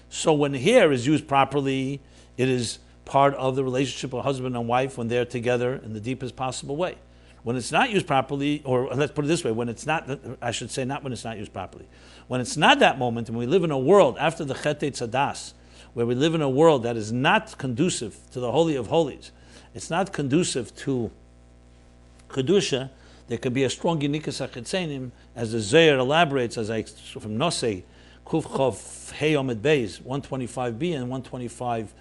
So when hair is used properly, it is part of the relationship of husband and wife when they're together in the deepest possible way. When it's not used properly, or let's put it this way, when it's not, I should say not when it's not used properly. When it's not that moment, and we live in a world after the Chetei Tzadas, where we live in a world that is not conducive to the Holy of Holies, it's not conducive to Kedusha, there could be a strong Yinikas HaChetzenim, as the Zohar elaborates, from Nosei, Kuf Chof Hey Omid Beis, 125b and 125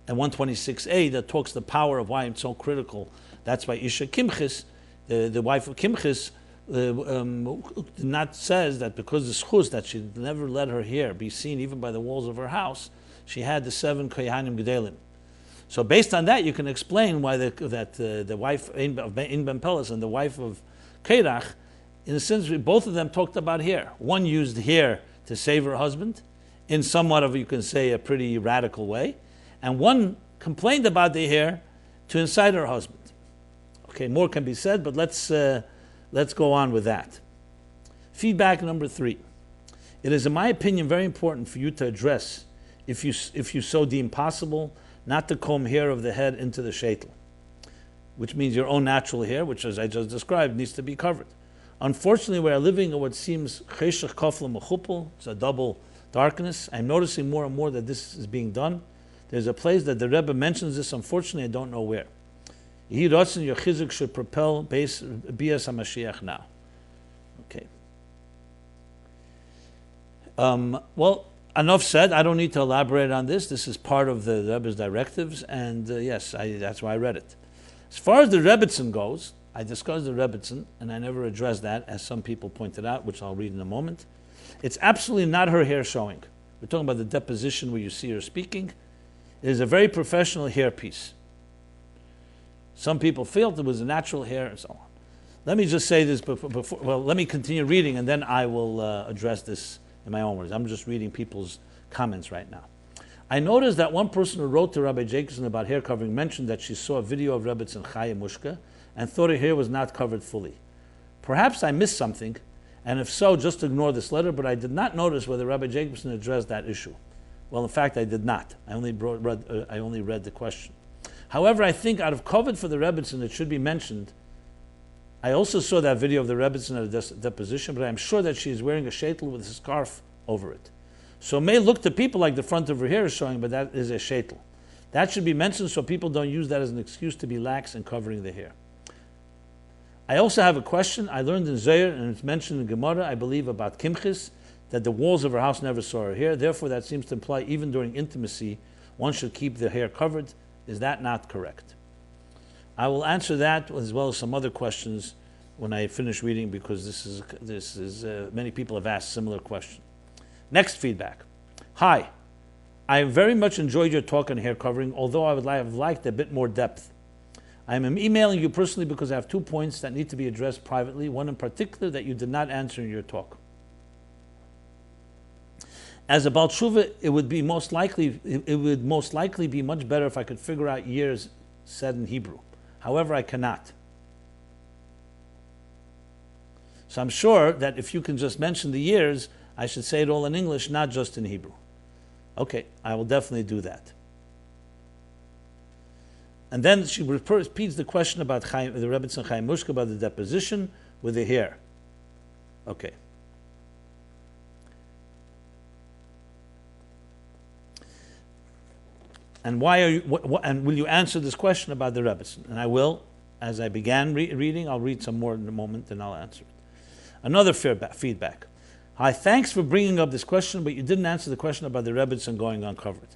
and 126a, that talks the power of why it's so critical. That's why Isha Kimchis, the wife of Kimchis, not says that because the schus that she never let her hair be seen even by the walls of her house, she had the 7 Kohanim Gedalim. So based on that, you can explain why the wife of In Ben Peles and the wife of Kerach, in a sense, both of them talked about hair. One used hair to save her husband, in somewhat of, you can say, a pretty radical way, and one complained about the hair to incite her husband. Okay, more can be said, but let's go on with that. Feedback number 3. It is, in my opinion, very important for you to address, if you so deem possible, not to comb hair of the head into the sheitel, which means your own natural hair, which, as I just described, needs to be covered. Unfortunately, we are living in what seems cheshach kafla mechupel, it's a double darkness. I'm noticing more and more that this is being done. There's a place that the Rebbe mentions this, unfortunately, I don't know where. Yehi Ratzon, your chizuk should propel Bias HaMashiach now. Okay. Well, enough said. I don't need to elaborate on this. This is part of the Rebbe's directives, and yes, that's why I read it. As far as the Rebbitzin goes, I discussed the Rebbitzin, and I never addressed that, as some people pointed out, which I'll read in a moment. It's absolutely not her hair showing. We're talking about the deposition where you see her speaking. It is a very professional hair piece. Some people felt it was a natural hair and so on. Let me just say this before, well, let me continue reading, and then I will address this in my own words. I'm just reading people's comments right now. I noticed that one person who wrote to Rabbi Jacobson about hair covering mentioned that she saw a video of Rebbitzin Chaya Mushka and thought her hair was not covered fully. Perhaps I missed something, and if so, just ignore this letter, but I did not notice whether Rabbi Jacobson addressed that issue. Well, in fact, I did not. I only read the question. However, I think out of covet for the Rebbitzin, it should be mentioned. I also saw that video of the Rebbitzin at a deposition, but I am sure that she is wearing a sheitel with a scarf over it. So it may look to people like the front of her hair is showing, but that is a sheitel. That should be mentioned so people don't use that as an excuse to be lax in covering the hair. I also have a question. I learned in Zohar, and it's mentioned in Gemara, I believe, about Kimchis, that the walls of her house never saw her hair. Therefore, that seems to imply even during intimacy, one should keep the hair covered. Is that not correct? I will answer that as well as some other questions when I finish reading, because this is many people have asked similar questions. Next feedback. Hi, I very much enjoyed your talk on hair covering, although I would have liked a bit more depth. I am emailing you personally because I have 2 points that need to be addressed privately, one in particular that you did not answer in your talk. As a Baal Tshuva, it would most likely be much better if I could figure out years said in Hebrew. However, I cannot. So I'm sure that if you can just mention the years, I should say it all in English, not just in Hebrew. Okay, I will definitely do that. And then she repeats the question about the Rebbitzin Chaim Mushka, about the deposition with the hair. Okay. And why are you? And will you answer this question about the Rebbitzin? And I will. As I began reading, I'll read some more in a moment, and I'll answer it. Another feedback. Hi, thanks for bringing up this question, but you didn't answer the question about the Rebbitzin going uncovered.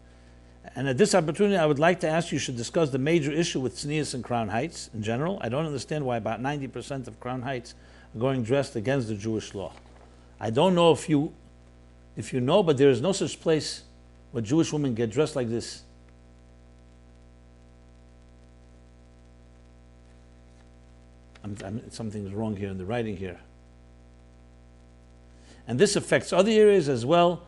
And at this opportunity, I would like to ask you should discuss the major issue with tznius and crown heights in general. I don't understand why about 90% of crown heights are going dressed against the Jewish law. I don't know if you know, but there is no such place where Jewish women get dressed like this. Something's wrong here in the writing here. And this affects other areas as well.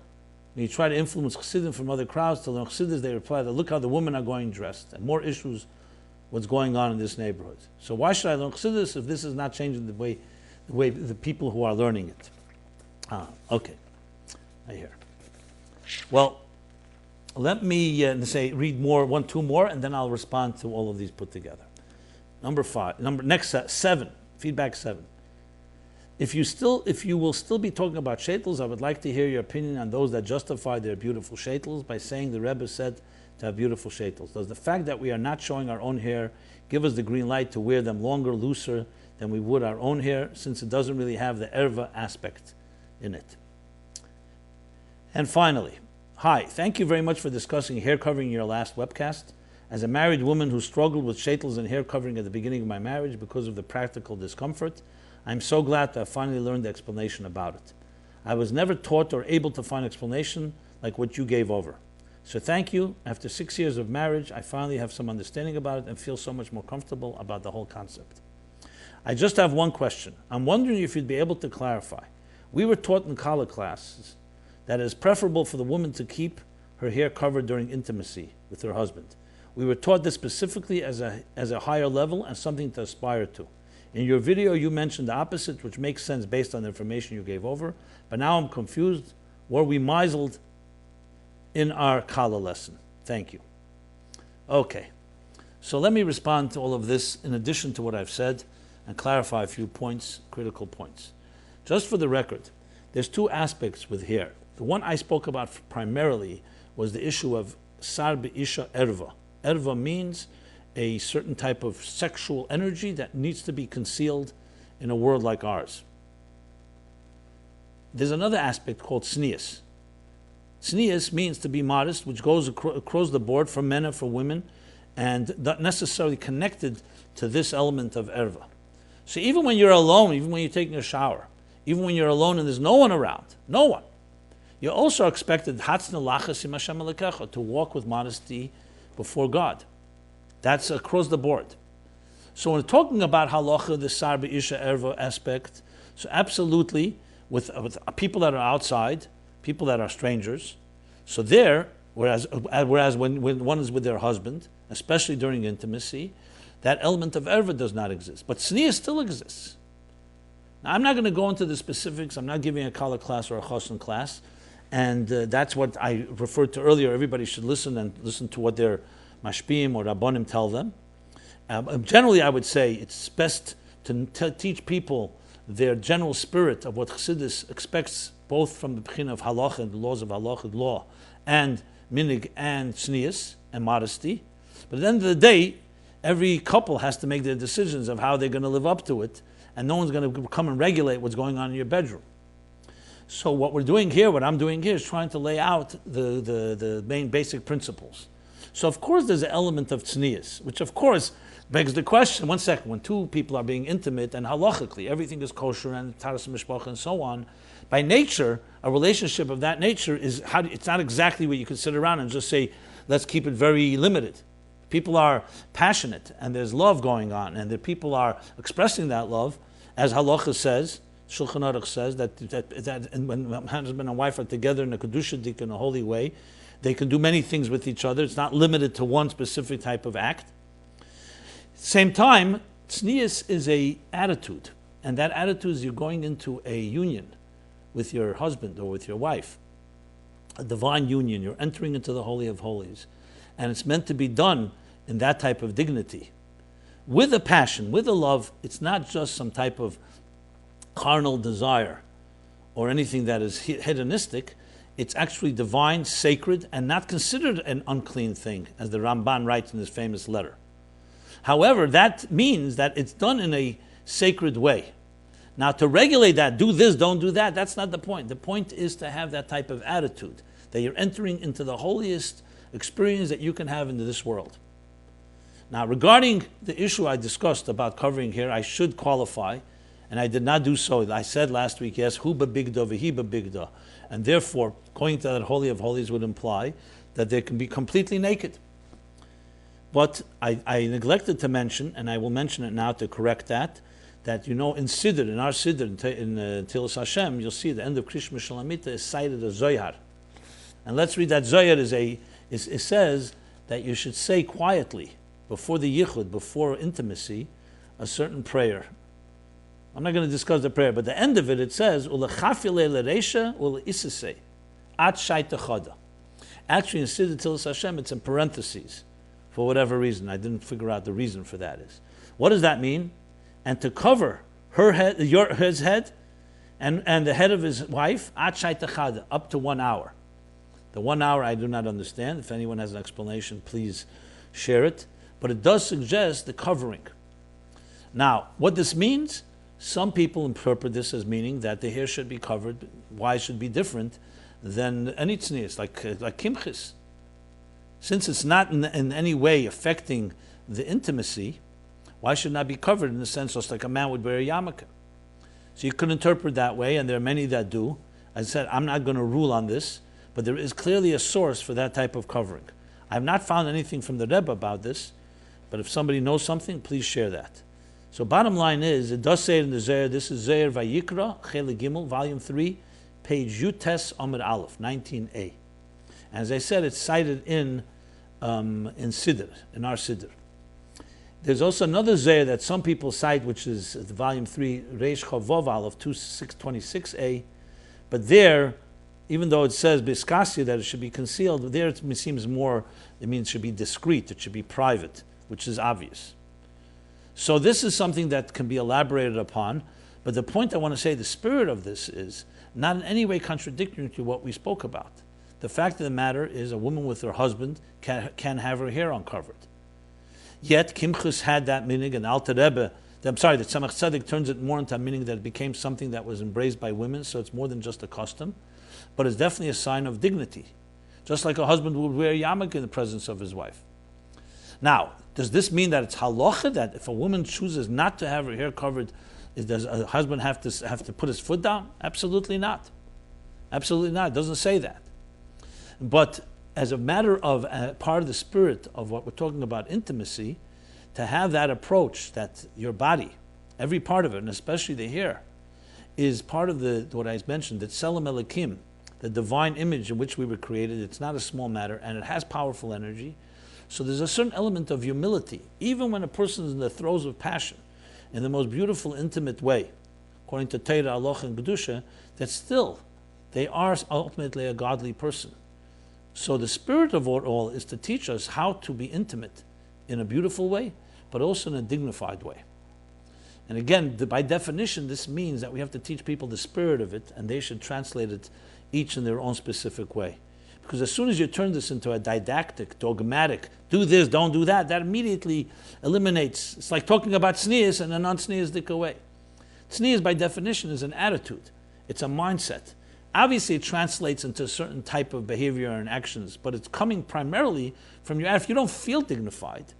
When you try to influence Chassidim from other crowds to learn Chassidus, they reply that look how the women are going dressed. And more issues what's going on in this neighborhood. So why should I learn Chassidus if this is not changing the way the people who are learning it? Okay, I hear. Well, let me read two more, and then I'll respond to all of these put together. Seven, feedback 7. If you will still be talking about shaitls, I would like to hear your opinion on those that justify their beautiful shaitls by saying the Rebbe said to have beautiful shaitls. Does the fact that we are not showing our own hair give us the green light to wear them longer, looser than we would our own hair, since it doesn't really have the erva aspect in it? And finally, hi, thank you very much for discussing hair covering in your last webcast. As a married woman who struggled with shaitls and hair covering at the beginning of my marriage because of the practical discomfort, I'm so glad to have finally learned the explanation about it. I was never taught or able to find explanation like what you gave over. So thank you. After 6 years of marriage, I finally have some understanding about it and feel so much more comfortable about the whole concept. I just have one question. I'm wondering if you'd be able to clarify. We were taught in college classes that it is preferable for the woman to keep her hair covered during intimacy with her husband. We were taught this specifically as a higher level and something to aspire to. In your video, you mentioned the opposite, which makes sense based on the information you gave over, but now I'm confused. Were we misled in our Kala lesson? Thank you. Okay, so let me respond to all of this in addition to what I've said and clarify a few points, critical points. Just for the record, there's two aspects with hair. The one I spoke about primarily was the issue of sar be'isha erva. Erva means a certain type of sexual energy that needs to be concealed in a world like ours. There's another aspect called tznius. Tznius means to be modest, which goes across the board for men and for women, and not necessarily connected to this element of erva. So even when you're alone, even when you're taking a shower, even when you're alone and there's no one around, no one, you're also expected to walk with modesty before God. That's across the board. So when talking about halacha, the sar be'isha erva aspect, so absolutely with people that are outside, people that are strangers, so there, whereas when one is with their husband, especially during intimacy, that element of erva does not exist. But tznius still exists. Now, I'm not going to go into the specifics. I'm not giving a kala class or a chosin class, and that's what I referred to earlier. Everybody should listen to what their mashpim or rabbonim tell them. Generally, I would say it's best to teach people their general spirit of what Chassidus expects, both from the pechin of halacha and the laws of halacha law, and minig and tznius and modesty. But at the end of the day, every couple has to make their decisions of how they're going to live up to it, and no one's going to come and regulate what's going on in your bedroom. So what I'm doing here is trying to lay out the main basic principles. So of course there's an element of tznius, which of course begs the question, one second, when two people are being intimate and halachically, everything is kosher and taras mishpacha and so on, by nature, a relationship of that nature it's not exactly what you could sit around and just say, let's keep it very limited. People are passionate and there's love going on and the people are expressing that love, as halacha says, Shulchan Aruch says that when husband and wife are together in a kedusha in a holy way, they can do many things with each other. It's not limited to one specific type of act. Same time, tznius is a attitude, and that attitude is you're going into a union with your husband or with your wife, a divine union. You're entering into the Holy of Holies, and it's meant to be done in that type of dignity, with a passion, with a love. It's not just some type of carnal desire or anything that is hedonistic. It's actually divine, sacred, and not considered an unclean thing, as the Rambam writes in his famous letter. However, that means that it's done in a sacred way. Now, to regulate that, do this, don't do that, that's not the point. The point is to have that type of attitude, that you're entering into the holiest experience that you can have in this world. Now, regarding the issue I discussed about covering here, I should qualify, and I did not do so. I said last week, yes, hu b'bigda v'hi b'bigda. And therefore, going to that Holy of Holies would imply that they can be completely naked. But I neglected to mention, and I will mention it now to correct that in Siddur, in our Siddur, in Teves Hashem, you'll see the end of Krishma Shalamita is cited as Zohar. And let's read that Zohar it says that you should say quietly, before the yichud, before intimacy, a certain prayer. I'm not going to discuss the prayer, but the end of it, it says, Ulechafile l'reisha ule'isasei, at shaitachada. Actually, in Siddur Tilas Hashem, it's in parentheses, for whatever reason. I didn't figure out the reason for that is. What does that mean? And to cover her head, his head, and the head of his wife, at shaitachada, up to 1 hour. The 1 hour I do not understand. If anyone has an explanation, please share it. But it does suggest the covering. Now, what this means, some people interpret this as meaning that the hair should be covered. Why it should be different than any tznius, like kimchis. Since it's not in any way affecting the intimacy, why should it not be covered in the sense just like a man would wear a yarmulke? So you could interpret that way, and there are many that do. As I said, I'm not going to rule on this, but there is clearly a source for that type of covering. I have not found anything from the Rebbe about this, but if somebody knows something, please share that. So bottom line is, it does say it in the Zohar, this is Zohar Vayikra, Chele Gimel, volume 3, page Yutes Amud Aleph, 19a. And as I said, it's cited in Siddur, in our Siddur. There's also another Zohar that some people cite, which is volume 3, Reish Chavov Aleph, 26a. But there, even though it says Biskasya that it should be concealed, there it seems more, it means it should be discreet, it should be private, which is obvious. So this is something that can be elaborated upon, but the point I want to say, the spirit of this is not in any way contradictory to what we spoke about. The fact of the matter is a woman with her husband can have her hair uncovered. Yet Kimchus had that meaning, and the Tzemach Tzedek turns it more into a meaning that it became something that was embraced by women, so it's more than just a custom, but it's definitely a sign of dignity. Just like a husband would wear a yarmulke in the presence of his wife. Now, does this mean that it's halacha that if a woman chooses not to have her hair covered, does a husband have to put his foot down? Absolutely not. Absolutely not. It doesn't say that. But as a matter of part of the spirit of what we're talking about, intimacy, to have that approach that your body, every part of it, and especially the hair, is part of what I mentioned, that Tselem Elokim, the divine image in which we were created. It's not a small matter, and it has powerful energy. So there's a certain element of humility, even when a person is in the throes of passion, in the most beautiful, intimate way, according to Torah, Aloch, and Kedusha, that still they are ultimately a godly person. So the spirit of it all is to teach us how to be intimate in a beautiful way, but also in a dignified way. And again, by definition, this means that we have to teach people the spirit of it, and they should translate it each in their own specific way. Because as soon as you turn this into a didactic, dogmatic, do this, don't do that, that immediately eliminates, it's like talking about tznius in a non-tzniusdik way. Tznius, by definition, is an attitude. It's a mindset. Obviously, it translates into a certain type of behavior and actions, but it's coming primarily from your attitude. If you don't feel dignified,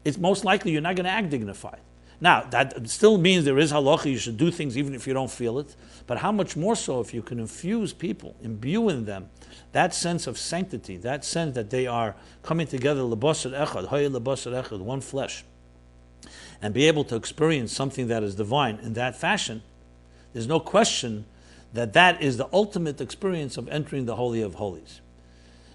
it's most likely you're not going to act dignified. Now, that still means there is halacha, you should do things even if you don't feel it, but how much more so if you can infuse people, imbue in them that sense of sanctity, that sense that they are coming together, lebasar echad, hoye lebasar echad, one flesh, and be able to experience something that is divine in that fashion. There's no question that that is the ultimate experience of entering the Holy of Holies.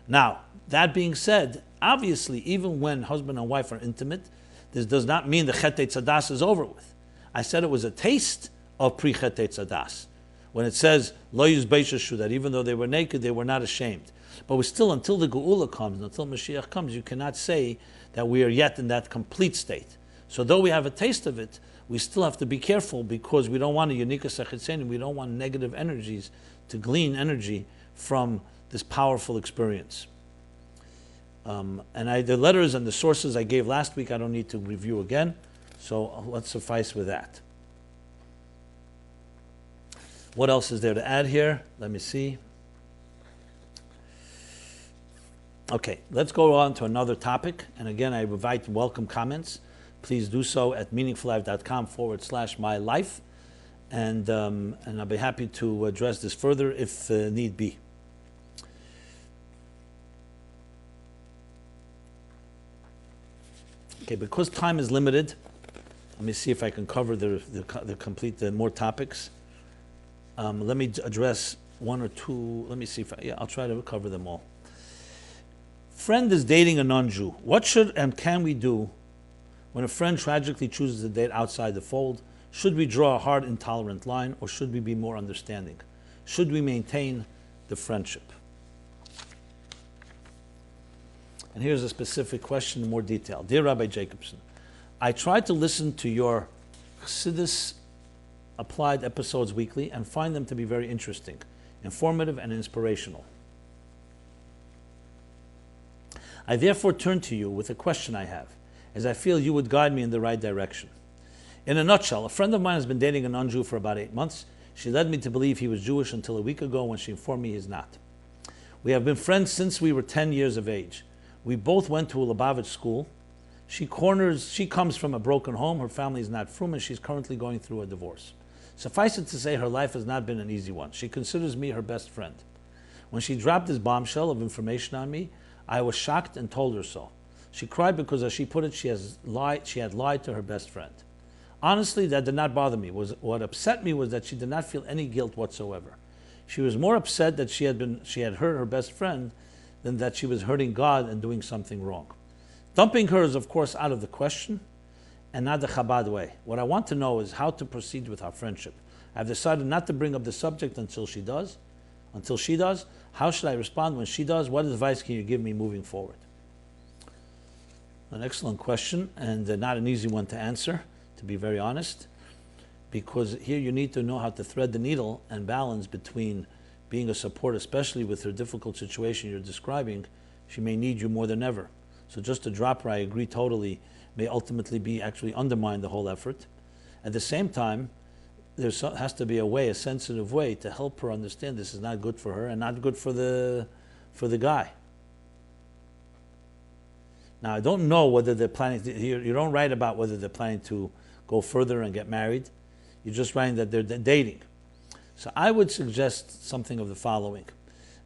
Now, that being said, obviously, even when husband and wife are intimate, this does not mean the Chet Tzadas is over with. I said it was a taste of pre-Chet Tzadas. When it says, Lo Yizbeishashu, that even though they were naked, they were not ashamed. But we still, until the Geula comes, until Mashiach comes, you cannot say that we are yet in that complete state. So though we have a taste of it, we still have to be careful because we don't want a Yonika Sechitzeni, we don't want negative energies to glean energy from this powerful experience. The letters and the sources I gave last week, I don't need to review again, so let's suffice with that. What else is there to add here? Let me see. Okay, let's go on to another topic, and again, I invite and welcome comments. Please do so at meaningfullife.com/MyLife, and I'll be happy to address this further if need be. Okay, because time is limited, let me see if I can cover the complete more topics. Let me address one or two. Let me see if I'll try to cover them all. friend is dating a non-Jew. What should and can we do when a friend tragically chooses to date outside the fold? Should we draw a hard, intolerant line, or should we be more understanding? Should we maintain the friendship? And here's a specific question in more detail. Dear Rabbi Jacobson, I try to listen to your Chassidus Applied episodes weekly and find them to be very interesting, informative, and inspirational. I therefore turn to you with a question I have, as I feel you would guide me in the right direction. In a nutshell, a friend of mine has been dating a non-Jew for about 8 months. She led me to believe he was Jewish until a week ago when she informed me he's not. We have been friends since we were 10 years of age. We both went to a Lubavitch school. She comes from a broken home. Her family is not frum, and she's currently going through a divorce. Suffice it to say, her life has not been an easy one. She considers me her best friend. When she dropped this bombshell of information on me, I was shocked and told her so. She cried because, as she put it, she had lied to her best friend. Honestly, that did not bother me. What upset me was that she did not feel any guilt whatsoever. She was more upset that she had hurt her best friend than that she was hurting God and doing something wrong. Dumping her is, of course, out of the question, and not the Chabad way. What I want to know is how to proceed with our friendship. I've decided not to bring up the subject until she does. How should I respond when she does? What advice can you give me moving forward? An excellent question, and not an easy one to answer, to be very honest, because here you need to know how to thread the needle and balance between being a support, especially with her difficult situation you're describing. She may need you more than ever. So just to drop her, I agree totally, may ultimately actually undermine the whole effort. At the same time, there has to be a sensitive way to help her understand this is not good for her and not good for the guy. Now, I don't know whether they're planning to, you don't write about whether they're planning to go further and get married. You're just writing that they're dating. So I would suggest something of the following.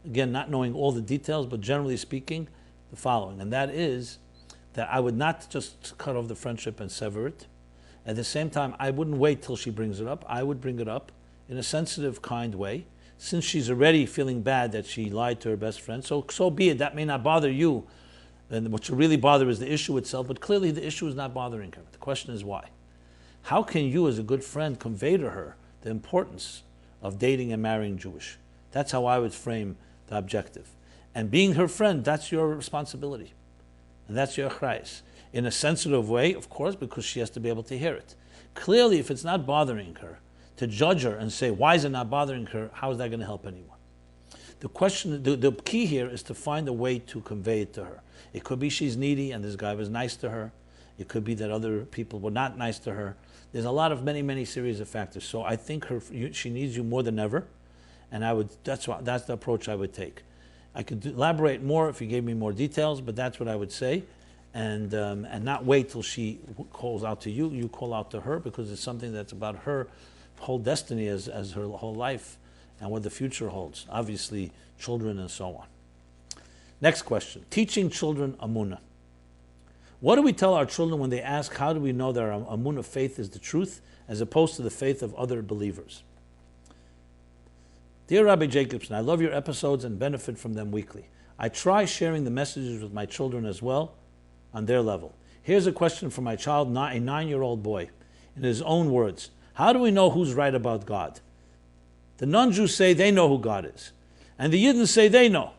Again, not knowing all the details, but generally speaking, the following. And that is that I would not just cut off the friendship and sever it. At the same time, I wouldn't wait till she brings it up. I would bring it up in a sensitive, kind way. Since she's already feeling bad that she lied to her best friend, so be it. That may not bother you. And what should really bother is the issue itself, but clearly the issue is not bothering her. The question is why. How can you, as a good friend, convey to her the importance of dating and marrying Jewish? That's how I would frame the objective. And being her friend, that's your responsibility. And that's your achrayus. In a sensitive way, of course, because she has to be able to hear it. Clearly, if it's not bothering her, to judge her and say, why is it not bothering her, how is that going to help anyone? The question, the key here is to find a way to convey it to her. It could be she's needy and this guy was nice to her. It could be that other people were not nice to her. There's a lot of many series of factors. So I think she needs you more than ever, and that's the approach I would take. I could elaborate more if you gave me more details, but that's what I would say, and not wait till she calls out to you. You call out to her because it's something that's about her whole destiny as her whole life and what the future holds. Obviously, children and so on. Next question: teaching children Amunah. What do we tell our children when they ask, how do we know that our Amunah faith is the truth as opposed to the faith of other believers? Dear Rabbi Jacobson, I love your episodes and benefit from them weekly. I try sharing the messages with my children as well on their level. Here's a question from my child, a 9-year-old boy, in his own words. How do we know who's right about God? The non-Jews say they know who God is, and the Yidden say they know.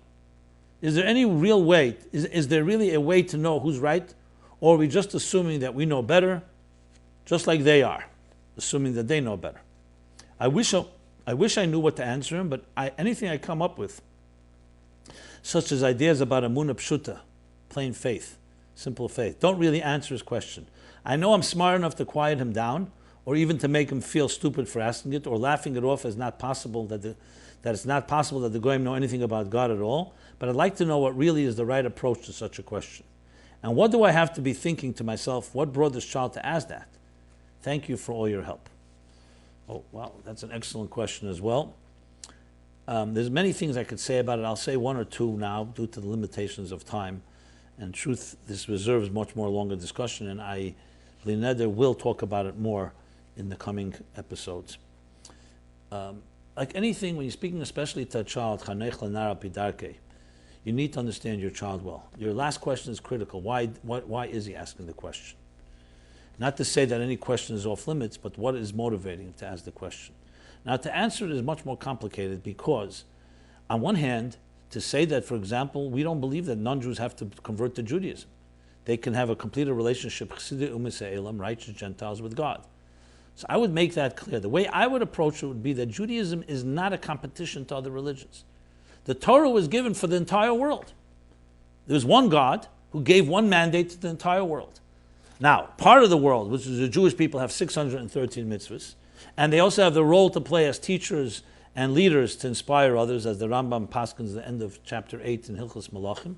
Is there any real way? Is there really a way to know who's right? Or are we just assuming that we know better, just like they are, assuming that they know better? I wish I knew what to answer him, but anything I come up with, such as ideas about Amunah Pshuta, plain faith, simple faith, don't really answer his question. I know I'm smart enough to quiet him down, or even to make him feel stupid for asking it, or laughing it off as not possible that it's not possible that the Goyim know anything about God at all, but I'd like to know what really is the right approach to such a question. And what do I have to be thinking to myself, what brought this child to ask that? Thank you for all your help. Oh, wow, that's an excellent question as well. There's many things I could say about it. I'll say one or two now due to the limitations of time. And truth, this reserves much more longer discussion, and I, Lineder, will talk about it more in the coming episodes. Like anything, when you're speaking especially to a child, Chanech L'Nara Pidarke, you need to understand your child well. Your last question is critical. Why is he asking the question? Not to say that any question is off limits, but what is motivating him to ask the question? Now, to answer it is much more complicated because, on one hand, to say that, for example, we don't believe that non-Jews have to convert to Judaism. They can have a completed relationship, righteous Gentiles, with God. So I would make that clear. The way I would approach it would be that Judaism is not a competition to other religions. The Torah was given for the entire world. There was one God who gave one mandate to the entire world. Now, part of the world, which is the Jewish people, have 613 mitzvahs, and they also have the role to play as teachers and leaders to inspire others, as the Rambam paskins at the end of chapter 8 in Hilchos Malachim,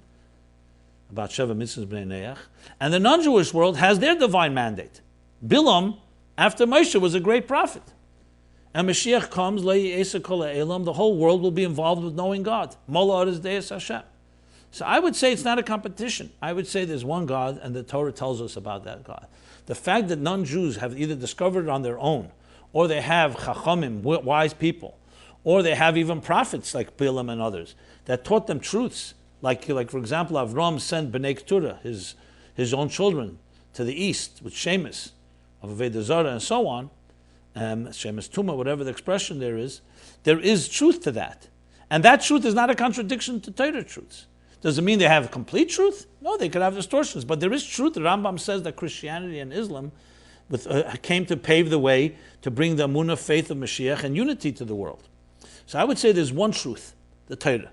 about Sheva Mitzvahs Bnei Neach. And the non-Jewish world has their divine mandate. Bilam, after Moshe, was a great prophet. And Mashiach comes, the whole world will be involved with knowing God. Mola Aris Deis Hashem. So I would say it's not a competition. I would say there's one God, and the Torah tells us about that God. The fact that non-Jews have either discovered it on their own, or they have chachamim, wise people, or they have even prophets like Bilam and others that taught them truths. Like for example, Avram sent Bnei Keturah, his own children, to the east with Shemos of Avodah Zarah and so on. Shemos Tumah, whatever the expression there is truth to that. And that truth is not a contradiction to Torah truths. Does it mean they have complete truth? No, they could have distortions. But there is truth. The Rambam says that Christianity and Islam came to pave the way to bring the Amunah faith of Mashiach and unity to the world. So I would say there's one truth, the Torah.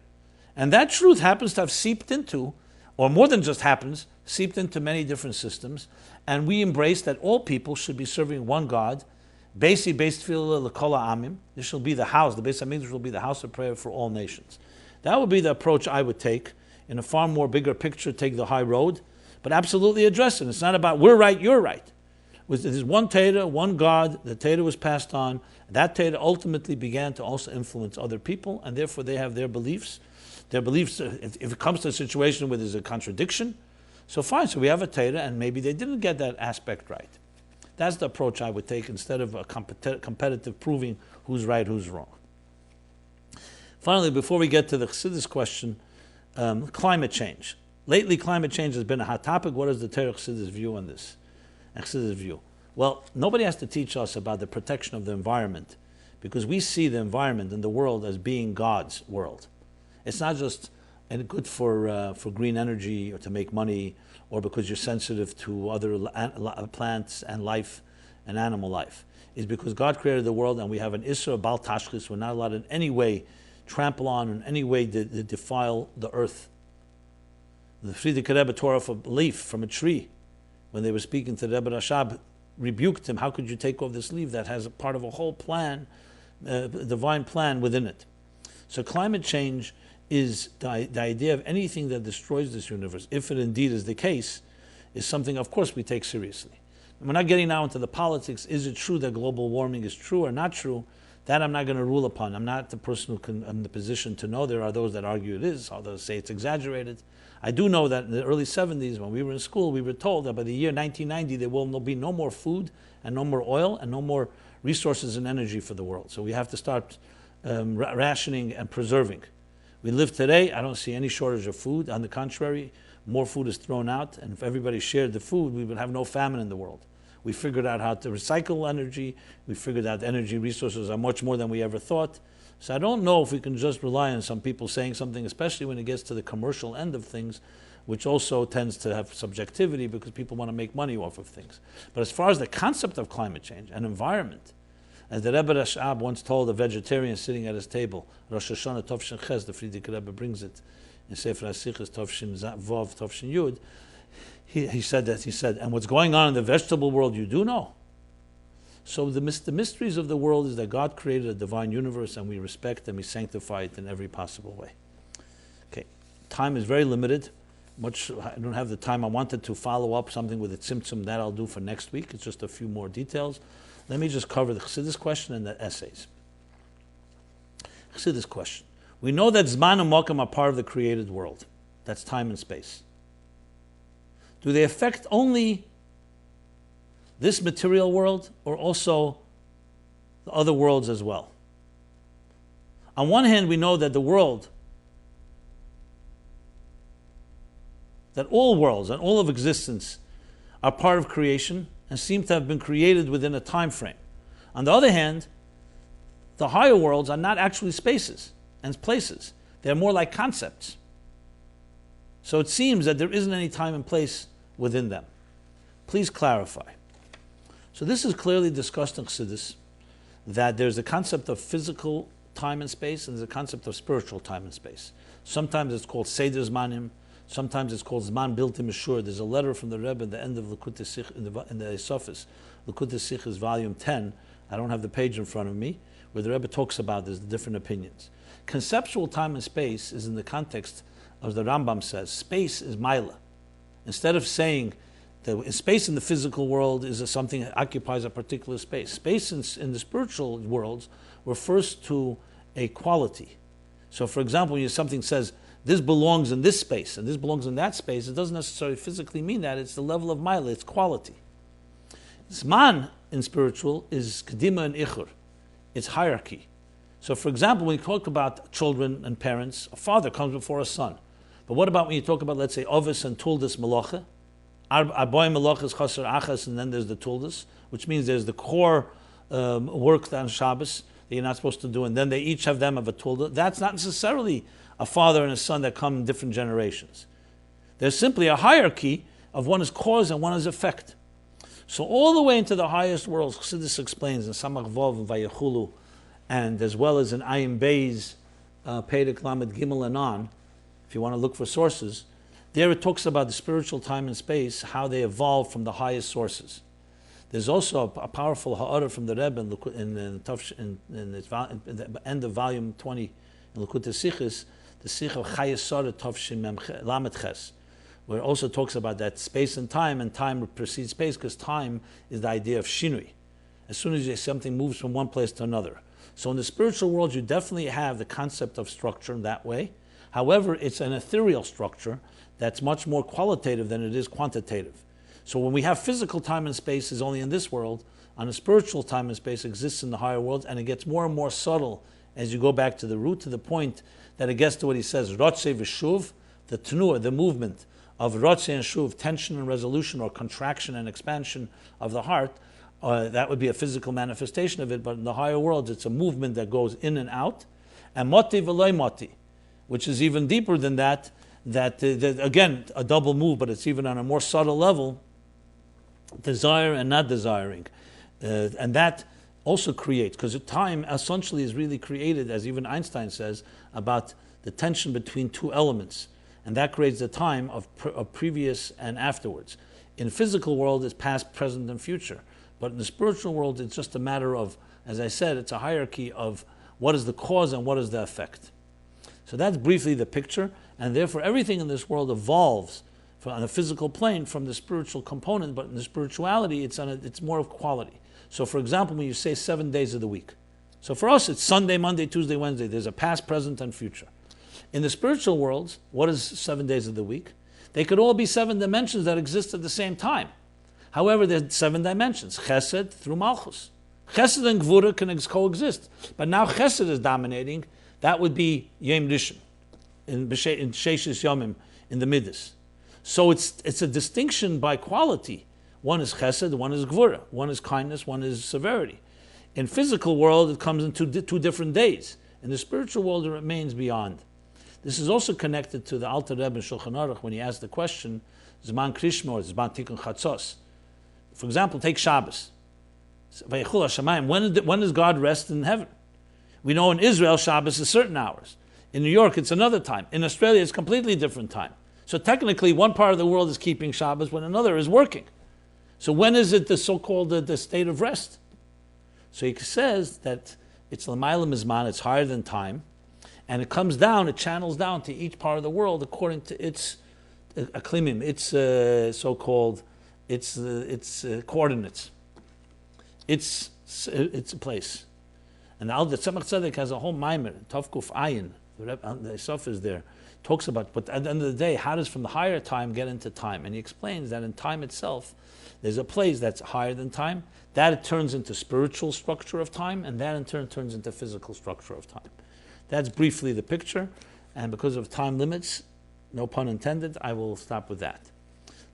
And that truth happens to have seeped into, or more than just happens, seeped into many different systems. And we embrace that all people should be serving one God. Beisi Beis Tefillah L'Kol Ha'amim. This shall be the house, the Beis HaMikdash will be the house of prayer for all nations. That would be the approach I would take. In a far more bigger picture, take the high road, but absolutely address it. It's not about we're right, you're right. There's one Torah, one God. The Torah was passed on. That Torah ultimately began to also influence other people, and therefore they have their beliefs. Their beliefs, if it comes to a situation where there's a contradiction, so fine, so we have a Torah, and maybe they didn't get that aspect right. That's the approach I would take instead of a competitive proving who's right, who's wrong. Finally, before we get to the Chassidus question, climate change. Lately, climate change has been a hot topic. What is the Torah Chassidus view on this? Chassidus view. Well, nobody has to teach us about the protection of the environment, because we see the environment and the world as being God's world. It's not just good for green energy or to make money, or because you're sensitive to other plants and life and animal life. It's because God created the world, and we have an Isra Bal Tashchis. We're not allowed in any way trample on, in any way to defile the earth. The Frierdiker Rebbe tore off a leaf from a tree when they were speaking to Rebbe Rashab, rebuked him. How could you take off this leaf that has a part of a whole plan, divine plan within it? So climate change is the idea of anything that destroys this universe, if it indeed is the case, is something, of course, we take seriously. And we're not getting now into the politics. Is it true that global warming is true or not true? That I'm not going to rule upon. I'm not the person who can, in the position to know. There are those that argue it is, others say it's exaggerated. I do know that in the early 70s, when we were in school, we were told that by the year 1990, there will be no more food and no more oil and no more resources and energy for the world. So we have to start rationing and preserving. We live today, I don't see any shortage of food. On the contrary, more food is thrown out, and if everybody shared the food, we would have no famine in the world. We figured out how to recycle energy. We figured out energy resources are much more than we ever thought. So I don't know if we can just rely on some people saying something, especially when it gets to the commercial end of things, which also tends to have subjectivity because people want to make money off of things. But as far as the concept of climate change and environment, as the Rebbe Rashab once told a vegetarian sitting at his table, Rosh Hashanah Tovshin Ches, the Frierdiker Rebbe brings it in Sefer HaSichos Tovshin Vav Tovshin Yud, he said, and what's going on in the vegetable world you do know. So the mysteries of the world is that God created a divine universe, and we respect and we sanctify it in every possible way. Okay, time is very limited. I don't have the time. I wanted to follow up something with a tzimtzum. That I'll do for next week. It's just a few more details. Let me just cover the Chassidus question and the essays. Chassidus question. We know that Zman and Mokum are part of the created world. That's time and space. Do they affect only this material world or also the other worlds as well? On one hand, we know that the world that all worlds and all of existence are part of creation and seem to have been created within a time frame. On the other hand, the higher worlds are not actually spaces and places. They're more like concepts. So it seems that there isn't any time and place within them. Please clarify. So this is clearly discussed in Chassidus, that there's a concept of physical time and space and there's a concept of spiritual time and space. Sometimes it's called Seder Zmanim, sometimes it's called Zman Bilti Meshur. There's a letter from the Rebbe at the end of Likutei Sikh, in the Esofis. Likutei Sikh is volume 10. I don't have the page in front of me, where the Rebbe talks about there's the different opinions. Conceptual time and space is in the context, as the Rambam says, space is Maila. Instead of saying that space in the physical world is something that occupies a particular space, space in the spiritual worlds refers to a quality. So, for example, when something says, this belongs in this space and this belongs in that space, it doesn't necessarily physically mean that. It's the level of Maila, it's quality. Zman in spiritual is Kedima and Ichur. It's hierarchy. So, for example, when you talk about children and parents, a father comes before a son. But what about when you talk about, let's say, Ovis and Tuldis Malacha? Arboy Malachas Chaser Achas, and then there's the Tuldis, which means there's the core work on Shabbos that you're not supposed to do, and then they each have them of a Tulda. That's not necessarily a father and a son that come in different generations. There's simply a hierarchy of one is cause and one is effect. So all the way into the highest worlds, Chassidus explains in Samach Vov and Vayechulu, and as well as in Ayin Beis, Perek Lamed Gimel and on, if you want to look for sources, there it talks about the spiritual time and space, how they evolve from the highest sources. There's also a powerful ha'ara from the Rebbe in the end of volume 20 in Likutei Sichos, the Sich of Chayesara Tov Lamed Ches, where it also talks about that space and time precedes space, because time is the idea of shinui. As soon as something moves from one place to another. So in the spiritual world, you definitely have the concept of structure in that way. However, it's an ethereal structure that's much more qualitative than it is quantitative. So when we have physical time and space is only in this world, on a spiritual time and space exists in the higher worlds, and it gets more and more subtle as you go back to the root, to the point that it gets to what he says, Rotzei v'shuv, the tenua, the movement of Rotzei and shuv, tension and resolution, or contraction and expansion of the heart. That would be a physical manifestation of it, but in the higher worlds, it's a movement that goes in and out. And moti v'loy moti, which is even deeper than that, again, a double move, but it's even on a more subtle level, desire and not desiring. And that also creates, because time essentially is really created, as even Einstein says, about the tension between two elements. And that creates the time of previous and afterwards. In the physical world, it's past, present, and future. But in the spiritual world, it's just a matter of, as I said, it's a hierarchy of what is the cause and what is the effect. So that's briefly the picture, and therefore everything in this world evolves on a physical plane from the spiritual component, but in the spirituality, it's more of quality. So for example, when you say 7 days of the week, so for us, it's Sunday, Monday, Tuesday, Wednesday. There's a past, present, and future. In the spiritual worlds, what is 7 days of the week? They could all be 7 dimensions that exist at the same time. However, there's 7 dimensions, Chesed through Malchus. Chesed and Gvura can coexist, but now Chesed is dominating. That would be Yom Rishon, in Sheishis Yomim, in the Midas. So it's a distinction by quality. One is Chesed, one is Gvura. One is kindness, one is severity. In physical world, it comes in two different days. In the spiritual world, it remains beyond. This is also connected to the Alter Rebbe in Shulchan Aruch when he asked the question, Zman Krishma or Zman Tikkun Chatzos. For example, take Shabbos. When does God rest in heaven? We know in Israel, Shabbos is certain hours. In New York, it's another time. In Australia, it's a completely different time. So technically, one part of the world is keeping Shabbos when another is working. So when is it the so-called the state of rest? So he says that it's l'mayla mizman, it's higher than time, and it comes down, it channels down to each part of the world according to its aklimim, its so-called, its coordinates, its a place. And the Tzemach Tzedek has a whole maimer, Tovkuf Ayin, the Sof is there, talks about, but at the end of the day, how does from the higher time get into time? And he explains that in time itself, there's a place that's higher than time, that it turns into spiritual structure of time, and that in turn turns into physical structure of time. That's briefly the picture, and because of time limits, no pun intended, I will stop with that.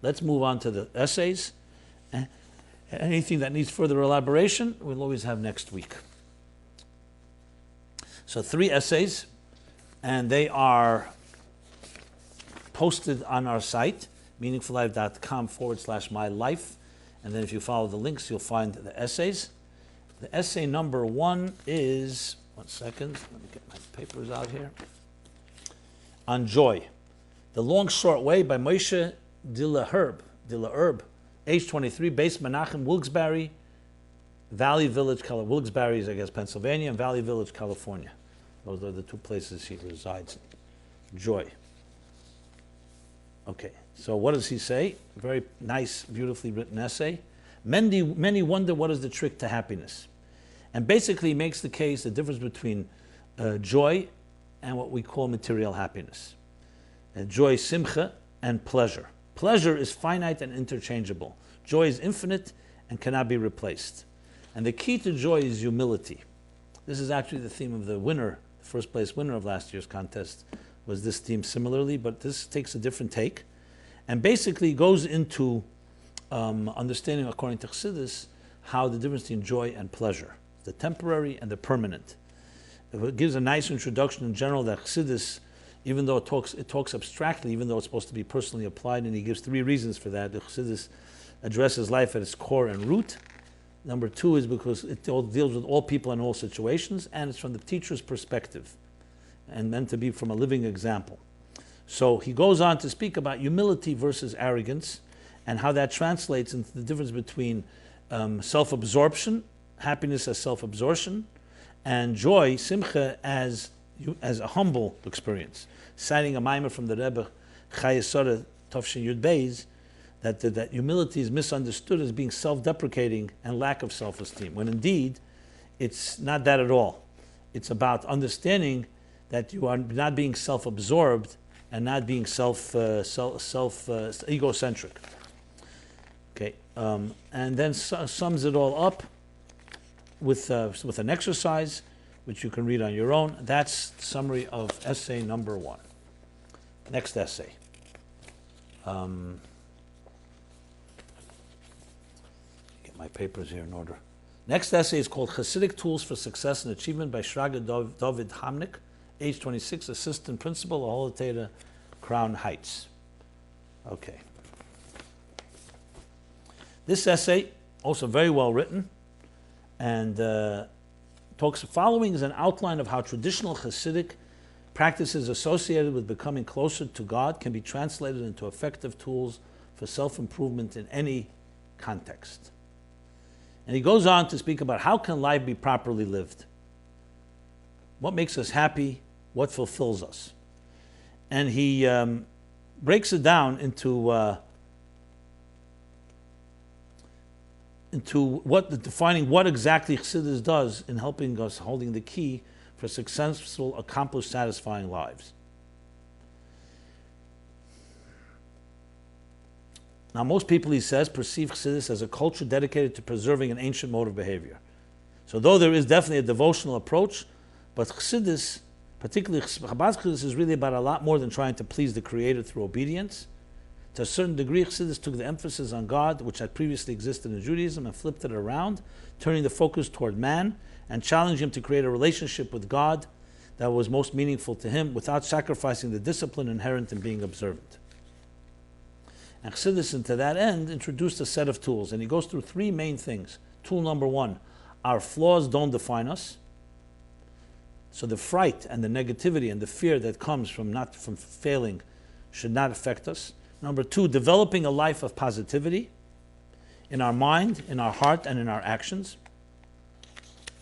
Let's move on to the essays. Anything that needs further elaboration, we'll always have next week. So 3 essays, and they are posted on our site, meaningfullife.com/MyLife. And then if you follow the links, you'll find the essays. The essay number 1 is, one second, let me get my papers out here, on joy. The Long Short Way by Moshe Dilla age 23, based Menachem, Wilkes-Barre, Valley Village, Wilkes-Barre is, I guess, Pennsylvania, and Valley Village, California. Those are the 2 places he resides in. Joy. Okay, so what does he say? A very nice, beautifully written essay. Many wonder what is the trick to happiness. And basically he makes the case, the difference between joy and what we call material happiness. Joy, simcha, and pleasure. Pleasure is finite and interchangeable. Joy is infinite and cannot be replaced. And the key to joy is humility. This is actually the theme of the winner, the first place winner of last year's contest, was this theme similarly, but this takes a different take. And basically goes into understanding, according to Chassidus, how the difference between joy and pleasure, the temporary and the permanent. It gives a nice introduction in general that Chassidus, even though it talks abstractly, even though it's supposed to be personally applied, and he gives 3 reasons for that. The Chassidus addresses life at its core and root. Number 2 is because it deals with all people and all situations, and it's from the teacher's perspective, and meant to be from a living example. So he goes on to speak about humility versus arrogance, and how that translates into the difference between self-absorption, happiness as self-absorption, and joy, simcha, as a humble experience. Citing a mimer from the Rebbe, Chayesora Tovshin Yud Beis, that humility is misunderstood as being self-deprecating and lack of self-esteem, when indeed it's not that at all. It's about understanding that you are not being self-absorbed and not being egocentric. Okay, and then sums it all up with an exercise, which you can read on your own. That's the summary of essay number 1. Next essay. Get my papers here in order. Next essay is called Chassidic Tools for Success and Achievement by Shraga David Hamnik, age 26, assistant principal at Holy Teda, Crown Heights. Okay. This essay, also very well written, and following is an outline of how traditional Chassidic practices associated with becoming closer to God can be translated into effective tools for self-improvement in any context. And he goes on to speak about how can life be properly lived? What makes us happy? What fulfills us? And he breaks it down into defining what exactly Chassidus does in helping us holding the key for successful, accomplished, satisfying lives. Now, most people, he says, perceive Chassidus as a culture dedicated to preserving an ancient mode of behavior. So though there is definitely a devotional approach, but Chassidus, particularly Chabad Chassidus, is really about a lot more than trying to please the Creator through obedience. To a certain degree, Chassidus took the emphasis on God, which had previously existed in Judaism, and flipped it around, turning the focus toward man, and challenging him to create a relationship with God that was most meaningful to him, without sacrificing the discipline inherent in being observant. And Chassidus, to that end, introduced a set of tools, and he goes through 3 main things. Tool number 1, our flaws don't define us. So the fright and the negativity and the fear that comes from failing should not affect us. Number 2, developing a life of positivity in our mind, in our heart, and in our actions.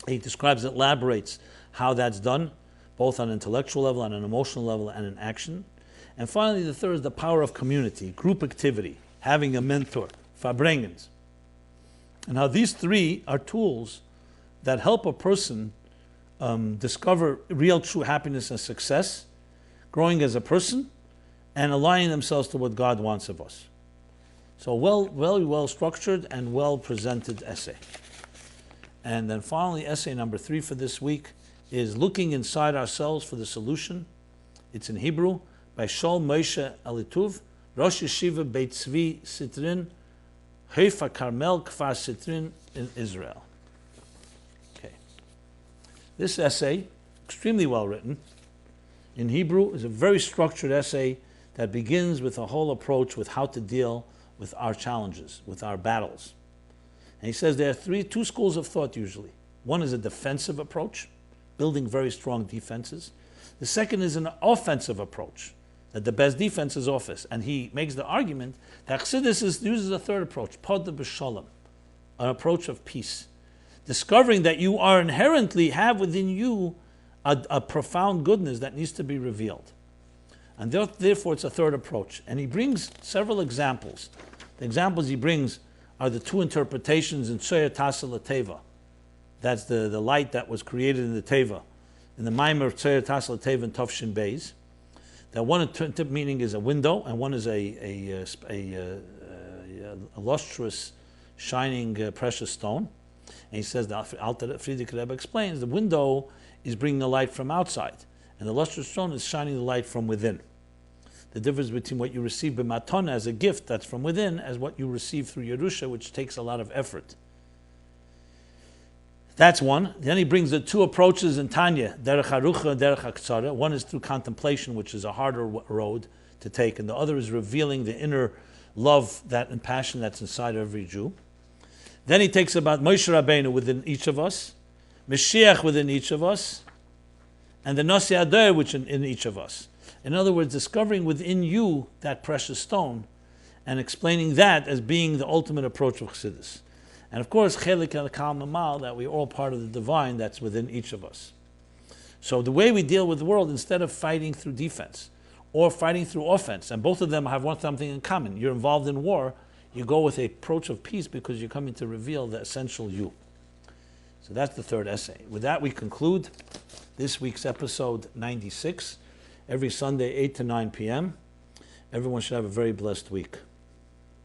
He elaborates how that's done, both on an intellectual level, on an emotional level, and in action. And finally, the 3rd is the power of community, group activity, having a mentor, Fabrengens. And how these 3 are tools that help a person discover real true happiness and success, growing as a person, and aligning themselves to what God wants of us. So well structured and well presented essay. And then finally, essay number 3 for this week is looking inside ourselves for the solution. It's in Hebrew by Shol Moshe Elituv, Rosh Yeshiva Beit Tzvi Sitrin, Haifa Carmel Kfar Sitrin in Israel. Okay. This essay, extremely well written, in Hebrew, is a very structured essay that begins with a whole approach with how to deal with our challenges, with our battles. And he says there are two schools of thought usually. One is a defensive approach, building very strong defenses. The second is an offensive approach, that the best defense is office. And he makes the argument that Chassidus uses a third approach, Pod b'shalom, an approach of peace. Discovering that you are inherently have within you a profound goodness that needs to be revealed. And therefore it's a third approach. And he brings several examples. The examples he brings are the two interpretations in Tzoyer Tasel Teva. That's the light that was created in the Teva, in the Maimer Tzoyer Tasel Teva and Tofshin Beis. That one meaning is a window, and one is a lustrous, shining, precious stone. And he says, the Alter Friedrich Rebbe explains, the window is bringing the light from outside, and the lustrous stone is shining the light from within. The difference between what you receive b'matona as a gift that's from within, as what you receive through Yerusha, which takes a lot of effort. That's one. Then he brings the two approaches in Tanya, derech harucha and derech haktsara. One is through contemplation, which is a harder road to take, and the other is revealing the inner love and passion that's inside every Jew. Then he takes about Moshe Rabbeinu within each of us, Mashiach within each of us, and the Nasi Adar which in each of us. In other words, discovering within you that precious stone and explaining that as being the ultimate approach of Chassidus. And of course, Chelik al-Kal Mamal, that we're all part of the divine that's within each of us. So the way we deal with the world, instead of fighting through defense or fighting through offense, and both of them have something in common. You're involved in war, you go with an approach of peace because you're coming to reveal the essential you. So that's the third essay. With that, we conclude this week's episode 96. Every Sunday, 8 to 9 p.m. Everyone should have a very blessed week.